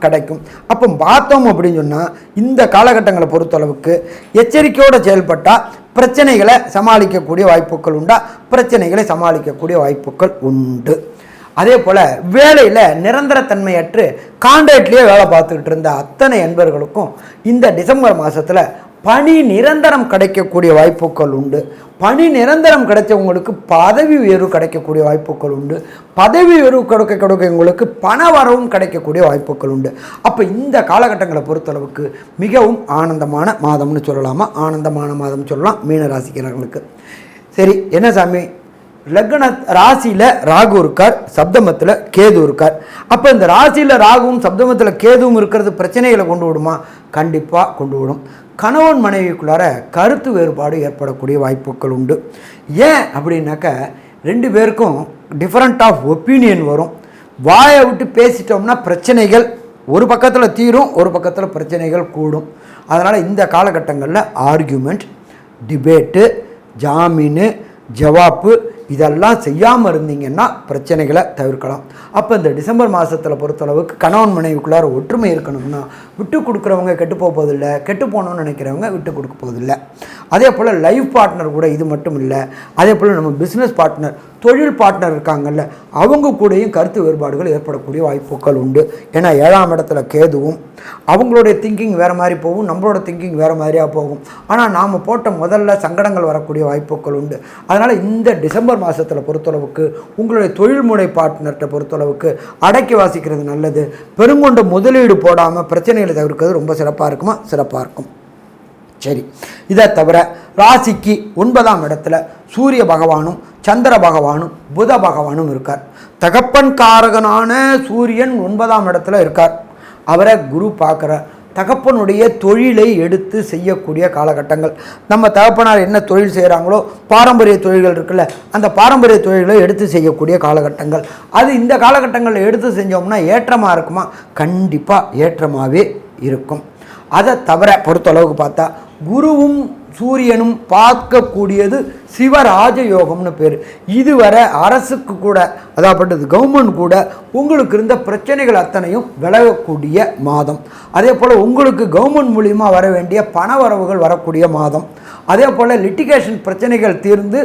கிடைக்கும். அப்போ பார்த்தோம் அப்படின்னு சொன்னால் இந்த காலகட்டங்களை பொறுத்தளவுக்கு எச்சரிக்கையோடு செயல்பட்டால் பிரச்சனைகளை சமாளிக்கக்கூடிய வாய்ப்புகள் உண்டு. அதே போல் வேலையில் நிரந்தரத்தன்மையற்று கான்ட்ராக்ட்லேயே வேலை பார்த்துக்கிட்டு இருந்த அத்தனை என்பர்களுக்கும் இந்த டிசம்பர் மாதத்தில் பணி நிரந்தரம் கிடைக்கக்கூடிய வாய்ப்புகள் உண்டு. பணி நிரந்தரம் கிடைச்சவங்களுக்கு பதவி உயர்வு கிடைக்கக்கூடிய வாய்ப்புகள் உண்டு. பதவி உயர்வு கிடைக்கவங்களுக்கு பண வரவும் கிடைக்கக்கூடிய வாய்ப்புகள் உண்டு. அப்போ இந்த காலகட்டங்களை பொறுத்தளவுக்கு மிகவும் ஆனந்தமான மாதம்னு சொல்லலாமா? ஆனந்தமான மாதம் சொல்லலாம் மீனராசிக்காரர்களுக்கு. சரி, என்ன சாமி, லக்ன ராசியில் ராகு இருக்கார், சப்தமத்தில் கேது இருக்கார். அப்போ இந்த ராசியில் ராகுவும் சப்தமத்தில் கேதுவும் இருக்கிறது பிரச்சனைகளை கொண்டு விடுமா? கண்டிப்பாக கொண்டு விடும். கணவன் மனைவிக்குள்ளார கருத்து வேறுபாடு ஏற்படக்கூடிய வாய்ப்புகள் உண்டு. ஏன் அப்படின்னாக்க 2 பேருக்கும் டிஃப்ரெண்ட் ஆஃப் ஒப்பீனியன் வரும். வாயை விட்டு பேசிட்டோம்னா பிரச்சனைகள் ஒரு பக்கத்தில் தீரும், ஒரு பக்கத்தில் பிரச்சனைகள் கூடும். அதனால் இந்த காலகட்டங்களில் ஆர்கியூமெண்ட், டிபேட்டு, ஜாமீனு, ஜவாப்பு இதெல்லாம் செய்யாமல் இருந்தீங்கன்னா பிரச்சனைகளை தவிர்க்கலாம். அப்போ இந்த டிசம்பர் மாதத்தில் பொறுத்தளவுக்கு கணவன் மனைவிக்குள்ளார ஒற்றுமை இருக்கணும்னா விட்டு கொடுக்குறவங்க கெட்டு போவதில்லை, கெட்டு போகணும்னு நினைக்கிறவங்க விட்டு கொடுக்க போவதில்லை. அதே போல் லைஃப் பார்ட்னர் கூட இது மட்டும் இல்லை, அதே போல் நம்ம பிஸ்னஸ் பார்ட்னர், தொழில் பார்ட்னர் இருக்காங்கல்ல, அவங்க கூடயும் கருத்து வேறுபாடுகள் ஏற்படக்கூடிய வாய்ப்புகள் உண்டு. ஏன்னா 7ஆம் இடத்துல கேதுவும் அவங்களுடைய திங்கிங் வேறு மாதிரி போகும், நம்மளோட திங்கிங் வேறு மாதிரியாக போகும். ஆனால் நாம் போட்ட முதல்ல சங்கடங்கள் வரக்கூடிய வாய்ப்புகள் உண்டு. அதனால் இந்த டிசம்பர் மாதத்தில் பொறுத்தளவுக்கு உங்களுடைய தொழில்முறை பார்ட்னர்கிட்ட பொறுத்தளவுக்கு அடக்கி வாசிக்கிறது நல்லது. பெருங்கொண்ட முதலீடு போடாமல் பிரச்சனைகளை தவிர்க்கிறது ரொம்ப சிறப்பாக இருக்கும். சரி, இதை தவிர ராசிக்கு 9ஆம் இடத்துல சூரிய பகவானும் சந்திர பகவானும் புத பகவானும் இருக்கார். தகப்பன் காரகனான சூரியன் 9ஆம் இடத்துல இருக்கார். அவரை குரு பார்க்குறார். தகப்பனுடைய தொழிலை எடுத்து செய்யக்கூடிய காலகட்டங்கள். நம்ம தகப்பனார் என்ன தொழில் செய்கிறாங்களோ பாரம்பரிய தொழில்கள் இருக்குல்ல, அந்த பாரம்பரிய தொழில்களை எடுத்து செய்யக்கூடிய காலகட்டங்கள். அது இந்த காலகட்டங்களில் எடுத்து செஞ்சோம்னா ஏற்றமாக இருக்குமா? கண்டிப்பாக ஏற்றமாகவே இருக்கும். அதை தவிர பொறுத்தளவுக்கு பார்த்தா குருவும் சூரியனும் பார்க்கக்கூடியது சிவராஜயோகம்னு பேர். இதுவரை அரசுக்கு கூட, அதாவது கவர்மெண்ட் கூட உங்களுக்கு இருந்த பிரச்சனைகள் அத்தனையும் விலகக்கூடிய மாதம். அதே போல் உங்களுக்கு கவர்மெண்ட் மூலியமாக வர வேண்டிய பண வரவுகள் வரக்கூடிய மாதம். அதே போல் லிட்டிகேஷன் பிரச்சனைகள் தீர்ந்து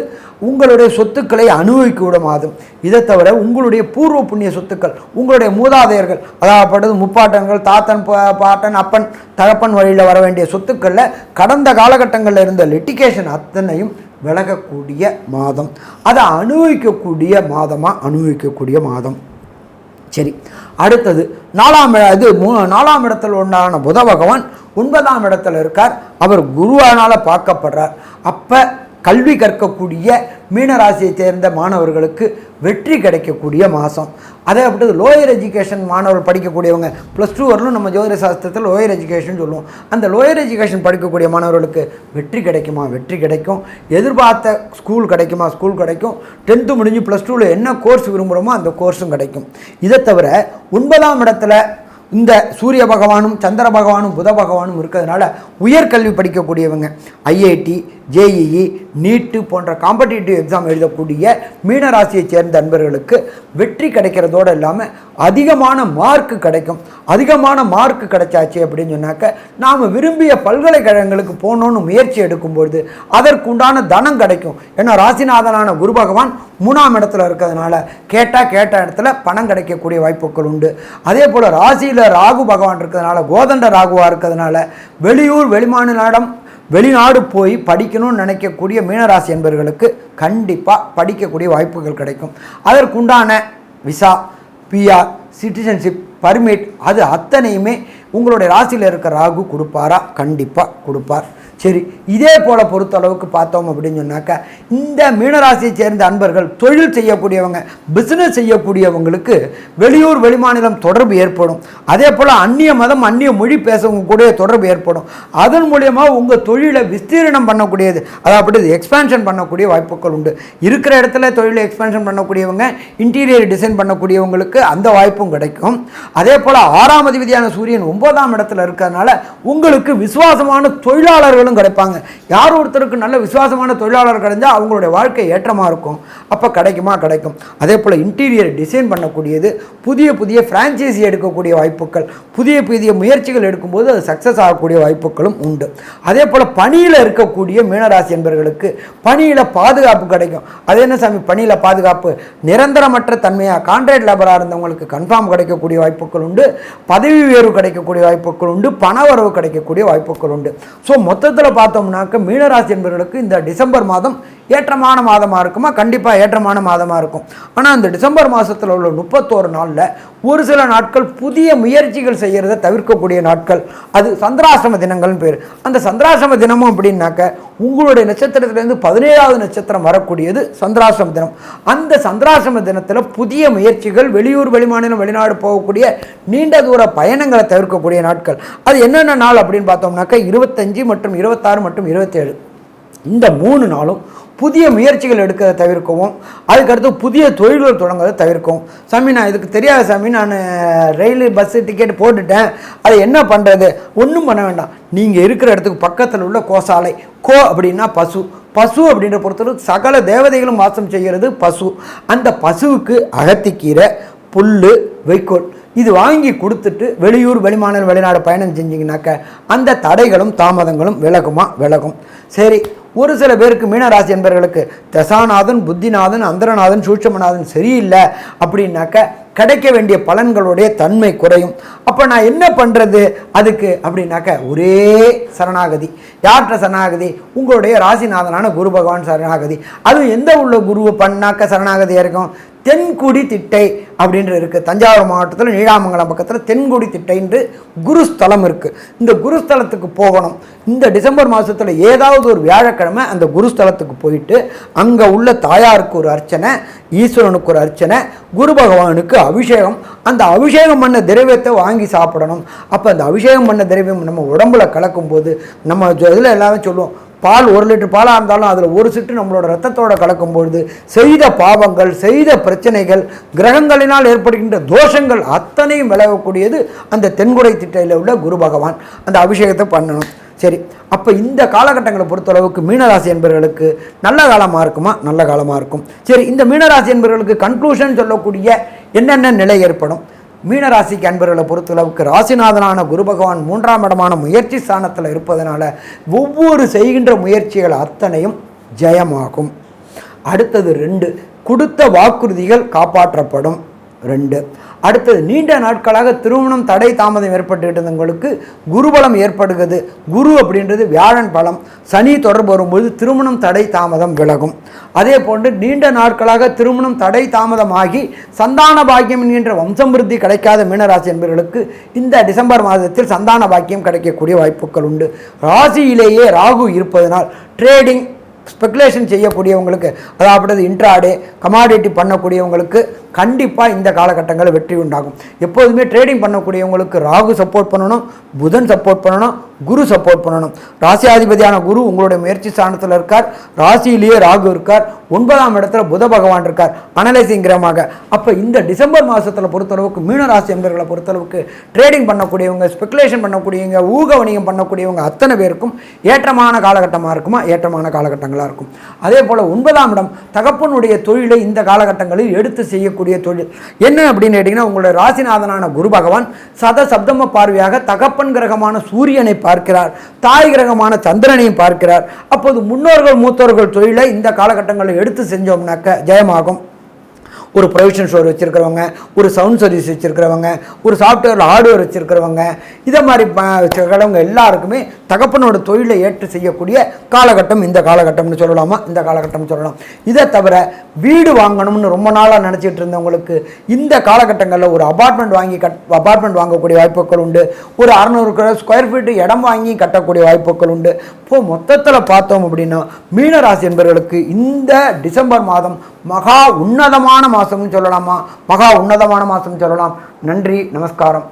உங்களுடைய சொத்துக்களை அனுபவிக்க விட மாதம். இதை தவிர உங்களுடைய பூர்வ புண்ணிய சொத்துக்கள், உங்களுடைய மூதாதையர்கள், அதாவது முப்பாட்டன்கள், தாத்தன், பாட்டன், அப்பன், தகப்பன் வழியில் வர வேண்டிய சொத்துக்களில் கடந்த காலகட்டங்களில் இருந்த லிட்டிகேஷன் அத்தனையும் விலகக்கூடிய மாதம். அதை அனுபவிக்கக்கூடிய மாதம். சரி, அடுத்தது 4ஆம் இடத்தில் உண்டான புத பகவான் 9ஆம் இடத்துல இருக்கார். அவர் குருவானால் பார்க்கப்படுறார். அப்போ கல்வி கற்கக்கூடிய மீனராசியை சேர்ந்த மாணவர்களுக்கு வெற்றி கிடைக்கக்கூடிய மாதம். அதே அப்படி லோயர் எஜுகேஷன் மாணவர்கள் படிக்கக்கூடியவங்க +2 வரலும் நம்ம ஜோதிட சாஸ்திரத்தில் லோயர் எஜுகேஷன் சொல்லுவோம். அந்த லோயர் எஜுகேஷன் படிக்கக்கூடிய மாணவர்களுக்கு வெற்றி கிடைக்குமா? வெற்றி கிடைக்கும். எதிர்பார்த்த ஸ்கூல் கிடைக்குமா? ஸ்கூல் கிடைக்கும். 10th முடிஞ்சு +2ல் என்ன கோர்ஸ் விரும்புகிறோமோ அந்த கோர்ஸும் கிடைக்கும். இதை தவிர 9ஆம் இடத்துல இந்த சூரிய பகவானும் சந்திர பகவானும் புத பகவானும் இருக்கிறதுனால உயர்கல்வி படிக்கக்கூடியவங்க ஐஐடி, ஜேஇஇ, நீட்டு போன்ற காம்படிட்டிவ் எக்ஸாம் எழுதக்கூடிய மீனராசியை சேர்ந்த நண்பர்களுக்கு வெற்றி கிடைக்கிறதோடு இல்லாமல் அதிகமான மார்க்கு கிடைக்கும். அதிகமான மார்க்கு கிடைச்சாச்சு அப்படின்னு சொன்னாக்க நாம் விரும்பிய பல்கலைக்கழகங்களுக்கு போகணுன்னு முயற்சி எடுக்கும்பொழுது அதற்குண்டான தனம் கிடைக்கும். ஏன்னா ராசிநாதனான குரு பகவான் 3ஆம் இடத்துல இருக்கிறதுனால கேட்ட இடத்துல பணம் கிடைக்கக்கூடிய வாய்ப்புகள் உண்டு. அதே போல் ராசியில் ராகு பகவான் இருக்கிறதுனால கோதண்ட ராகுவாக இருக்கிறதுனால வெளியூர் வெளிநாடு போய் படிக்கணும்னு நினைக்கக்கூடிய மீனராசி என்பவர்களுக்கு கண்டிப்பாக படிக்கக்கூடிய வாய்ப்புகள் கிடைக்கும். அதற்குண்டான விசா, பிஆர், சிட்டிசன்ஷிப், பர்மிட் அது அத்தனையுமே உங்களுடைய ராசியில் இருக்கிற ராகு கொடுப்பாரா? கண்டிப்பாக கொடுப்பார். சரி, இதே போல் பொறுத்தளவுக்கு பார்த்தோம் அப்படின்னு சொன்னாக்கா இந்த மீனராசியை சேர்ந்த அன்பர்கள் தொழில் செய்யக்கூடியவங்க, பிஸ்னஸ் செய்யக்கூடியவங்களுக்கு வெளியூர் வெளிமாநிலம் தொடர்பு ஏற்படும். அதே போல் அந்நிய மதம் அந்நிய மொழி பேசவங்க கூட தொடர்பு ஏற்படும். அதன் மூலியமாக உங்கள் தொழிலை விஸ்தீரணம் பண்ணக்கூடியது, அதாவது எக்ஸ்பேன்ஷன் பண்ணக்கூடிய வாய்ப்புகள் உண்டு. இருக்கிற இடத்துல தொழிலை எக்ஸ்பேன்ஷன் பண்ணக்கூடியவங்க, இன்டீரியர் டிசைன் பண்ணக்கூடியவங்களுக்கு அந்த வாய்ப்பும் கிடைக்கும். அதே போல் 6ஆம் அதிபதியான சூரியன் 9ஆம் இடத்துல இருக்கிறதுனால உங்களுக்கு விசுவாசமான தொழிலாளர்களும் கிடைப்பாங்க. யார் ஒருத்தருக்கு நல்ல விசுவாசமான தொழிலாளர் கிடைச்சா அவங்களுடைய வாழ்க்கை ஏற்றமாக இருக்கும். அப்போ கிடைக்கும். அதே போல் இன்டீரியர் டிசைன் பண்ணக்கூடியது, புதிய ஃப்ரான்ச்சைசி எடுக்கக்கூடிய வாய்ப்புகள், புதிய முயற்சிகள் எடுக்கும்போது அது சக்ஸஸ் ஆகக்கூடிய வாய்ப்புகளும் உண்டு. அதே போல் பணியில் இருக்கக்கூடிய மீனராசி என்பவர்களுக்கு பணியில் பாதுகாப்பு கிடைக்கும். அது என்ன சாமி பணியில் பாதுகாப்பு? நிரந்தரமற்ற தன்மையாக கான்ட்ராக்ட் லேபராக இருந்தவங்களுக்கு கன்ஃபார்ம் கிடைக்கக்கூடிய வாய்ப்புகள் உண்டு. பதவி உயர்வு கிடைக்கக்கூடிய வாய்ப்புகள் உண்டு. பணவரவு கிடைக்கக்கூடிய வாய்ப்புகள் உண்டு. ஸோ மொத்தத்தில் பார்த்தோம்னாக்க மீனராசி என்பவர்களுக்கு இந்த டிசம்பர் மாதம் ஏற்றமான மாதமாக இருக்குமா? கண்டிப்பாக ஏற்றமான மாதமாக இருக்கும். ஆனால் அந்த டிசம்பர் மாதத்தில் உள்ள 31 நாளில் ஒரு சில நாட்கள் புதிய முயற்சிகள் செய்கிறத தவிர்க்கக்கூடிய நாட்கள், அது சந்திராசிரம தினங்கள்னு பேர். அந்த சந்திராசிரம தினமும் அப்படின்னாக்க உங்களுடைய நட்சத்திரத்திலேருந்து 17வது நட்சத்திரம் வரக்கூடியது சந்திராசிரம தினம். அந்த சந்திராசிரம தினத்தில் புதிய முயற்சிகள், வெளியூர் வெளிமாநிலம் வெளிநாடு போகக்கூடிய நீண்ட தூர பயணங்களை தவிர்க்கக்கூடிய நாட்கள். அது என்னென்ன நாள் அப்படின்னு பார்த்தோம்னாக்க 25 மற்றும் 26 மற்றும் 27 இந்த 3 நாளும் புதிய முயற்சிகள் எடுக்கிறத தவிர்க்கவும், அதுக்கடுத்து புதிய தொழில்கள் தொடங்குறதை தவிர்க்கவும். சாமி நான் இதுக்கு தெரியாது சாமி, நான் ரயில் பஸ்ஸு டிக்கெட் போட்டுட்டேன், அது என்ன பண்ணுறது? ஒன்றும் பண்ண வேண்டாம். நீங்கள் இருக்கிற இடத்துக்கு பக்கத்தில் உள்ள கோசாலை, கோ அப்படின்னா பசு அப்படின்ற பொறுத்தளவுக்கு சகல தேவதைகளும் வாசம் செய்கிறது பசு. அந்த பசுவுக்கு அகத்திக்கீரை, புல், வைக்கோல் இது வாங்கி கொடுத்துட்டு வெளியூர் வெளிமாநிலம் வெளிநாடு பயணம் செஞ்சிங்கனாக்க அந்த தடைகளும் தாமதங்களும் விலகும். சரி, ஒரு சில பேருக்கு மீனராசி என்பவர்களுக்கு தசாநாதன், புத்திநாதன், அந்தரநாதன், சூட்சமநாதன் சரியில்லை அப்படின்னாக்க கிடைக்க வேண்டிய பலன்களுடைய தன்மை குறையும். அப்போ நான் என்ன பண்ணுறது அதுக்கு அப்படின்னாக்க ஒரே சரணாகதி. யார்கிட்ட சரணாகதி? உங்களுடைய ராசிநாதனான குரு பகவான் சரணாகதி. அதுவும் எந்த உள்ள குருவை பண்ணாக்க சரணாகதியாக இருக்கும்? தென்குடி திட்டை அப்படின்ற இருக்குது. தஞ்சாவூர் மாவட்டத்தில் நீடாமங்கலம் பக்கத்தில் தென்குடி திட்டைன்று குருஸ்தலம் இருக்குது. இந்த குருஸ்தலத்துக்கு போகணும். இந்த டிசம்பர் மாதத்தில் ஏதாவது ஒரு வியாழக்கிழமை அந்த குருஸ்தலத்துக்கு போயிட்டு அங்கே உள்ள தாயாருக்கு ஒரு அர்ச்சனை, ஈஸ்வரனுக்கு ஒரு அர்ச்சனை, குரு பகவானுக்கு அபிஷேகம். அந்த அபிஷேகம் பண்ண திரவியத்தை வாங்கி சாப்பிடணும். அப்போ அந்த அபிஷேகம் பண்ண திரவியம் நம்ம உடம்புல கலக்கும்போது நம்ம இதில் எல்லாமே சொல்லுவோம், பால் 1 லிட்டர் பாலாக இருந்தாலும் அதில் 1 சிட்டு நம்மளோட ரத்தத்தோடு கலக்கும்பொழுது செய்த பாவங்கள், செய்த பிரச்சனைகள், கிரகங்களினால் ஏற்படுகின்ற தோஷங்கள் அத்தனையும் விலகக்கூடியது அந்த தென்குடை திட்டையில் உள்ள குரு பகவான். அந்த அபிஷேகத்தை பண்ணணும். சரி, அப்போ இந்த காலகட்டங்களை பொறுத்தளவுக்கு மீனராசி என்பவர்களுக்கு நல்ல காலமாக இருக்குமா? நல்ல காலமாக இருக்கும். சரி, இந்த மீனராசி என்பவர்களுக்கு கன்க்ளூஷன் சொல்லக்கூடிய என்னென்ன நிலை ஏற்படும்? மீனராசிக்கு அன்பர்களை பொறுத்தளவுக்கு ராசிநாதனான குரு பகவான் 3ஆம் இடமான முயற்சி ஸ்தானத்தில் இருப்பதனால ஒவ்வொரு செய்கின்ற முயற்சிகள் அத்தனையும் ஜெயமாகும். அடுத்தது 2, கொடுத்த வாக்குறுதிகள் காப்பாற்றப்படும். 2, அடுத்தது நீண்ட நாட்களாக திருமணம் தடை தாமதம் ஏற்பட்டுகிட்டவங்களுக்கு குருபலம் ஏற்படுகிறது. குரு அப்படின்றது வியாழன் பலம். சனி தொடர்பு வரும்போது திருமணம் தடை தாமதம் விலகும். அதே போன்று நீண்ட நாட்களாக திருமணம் தடை தாமதமாகி சந்தான பாக்கியம் என்கின்ற வம்சமிருத்தி கிடைக்காத மீனராசி என்பவர்களுக்கு இந்த டிசம்பர் மாதத்தில் சந்தான பாக்கியம் கிடைக்கக்கூடிய வாய்ப்புகள் உண்டு. ராசியிலேயே ராகு இருப்பதனால் ட்ரேடிங், ஸ்பெகுலேஷன் செய்யக்கூடியவங்களுக்கு, அதாவது இன்ட்ராடே கமாடிட்டி பண்ணக்கூடியவங்களுக்கு கண்டிப்பாக இந்த காலகட்டங்களில் வெற்றி உண்டாகும். எப்போதுமே ட்ரேடிங் பண்ணக்கூடியவங்களுக்கு ராகு சப்போர்ட் பண்ணணும், புதன் சப்போர்ட் பண்ணணும், குரு சப்போர்ட் பண்ணணும். ராசியாதிபதியான குரு உங்களுடைய முயற்சி ஸ்தானத்தில் இருக்கார், ராசியிலேயே ராகு இருக்கார், 9ஆம் இடத்துல புத பகவான் இருக்கார் அனலைசிங் கிரகமாக. அப்போ இந்த டிசம்பர் மாதத்தில் பொறுத்தளவுக்கு மீனராசி என்பவர்களை பொறுத்தளவுக்கு ட்ரேடிங் பண்ணக்கூடியவங்க, ஸ்பெகுலேஷன் பண்ணக்கூடியவங்க, ஊக வணிகம் பண்ணக்கூடியவங்க அத்தனை பேருக்கும் ஏற்றமான காலகட்டமாக இருக்குமா, ஏற்றமான காலகட்டங்களாக இருக்கும். அதே போல் 9ஆம் இடம் தகப்பனுடைய தொழிலை இந்த காலகட்டங்களில் எடுத்து செய்யக்கூடிய தொழில் என்ன அப்படின்னு கேட்டீங்கன்னா, உங்களுடைய ராசிநாதனான குரு பகவான் சப்தம பார்வையாக தகப்பன் கிரகமான சூரியனை பார்க்கிறார், தாய் கிரகமான சந்திரனையும் பார்க்கிறார். அப்போது முன்னோர்கள் மூத்தோர்கள் தொழிலை இந்த காலகட்டங்களில் எடுத்து செஞ்சோம்னாக்க ஜெயமாகும். ஒரு ப்ரொவிஷன் ஸ்டோர் வச்சுருக்கிறவங்க, ஒரு சவுண்ட் சர்வீஸ் வச்சுருக்கிறவங்க, ஒரு சாஃப்ட்வேர் ஹார்ட்வேர் வச்சுருக்கிறவங்க, இதை மாதிரி வச்சுருக்கிறவங்க எல்லாருக்குமே தகப்பனோட தொழிலை ஏற்று செய்யக்கூடிய காலகட்டம் இந்த காலகட்டம்னு சொல்லலாமா, இந்த காலகட்டம்னு சொல்லலாம். இதை தவிர வீடு வாங்கணும்னு ரொம்ப நாளாக நினச்சிட்டு இருந்தவங்களுக்கு இந்த காலகட்டங்களில் ஒரு அபார்ட்மெண்ட் வாங்கக்கூடிய வாய்ப்புகள் உண்டு. ஒரு 600 ஸ்கொயர் ஃபீட்டு இடம் வாங்கி கட்டக்கூடிய வாய்ப்புகள் உண்டு. இப்போது மொத்தத்தில் பார்த்தோம் அப்படின்னா மீனராசி என்பவர்களுக்கு இந்த டிசம்பர் மாதம் மகா உன்னதமான மாதம்னு சொல்லலாமா, மகா உன்னதமான மாதம்னு சொல்லலாம். நன்றி, நமஸ்காரம்.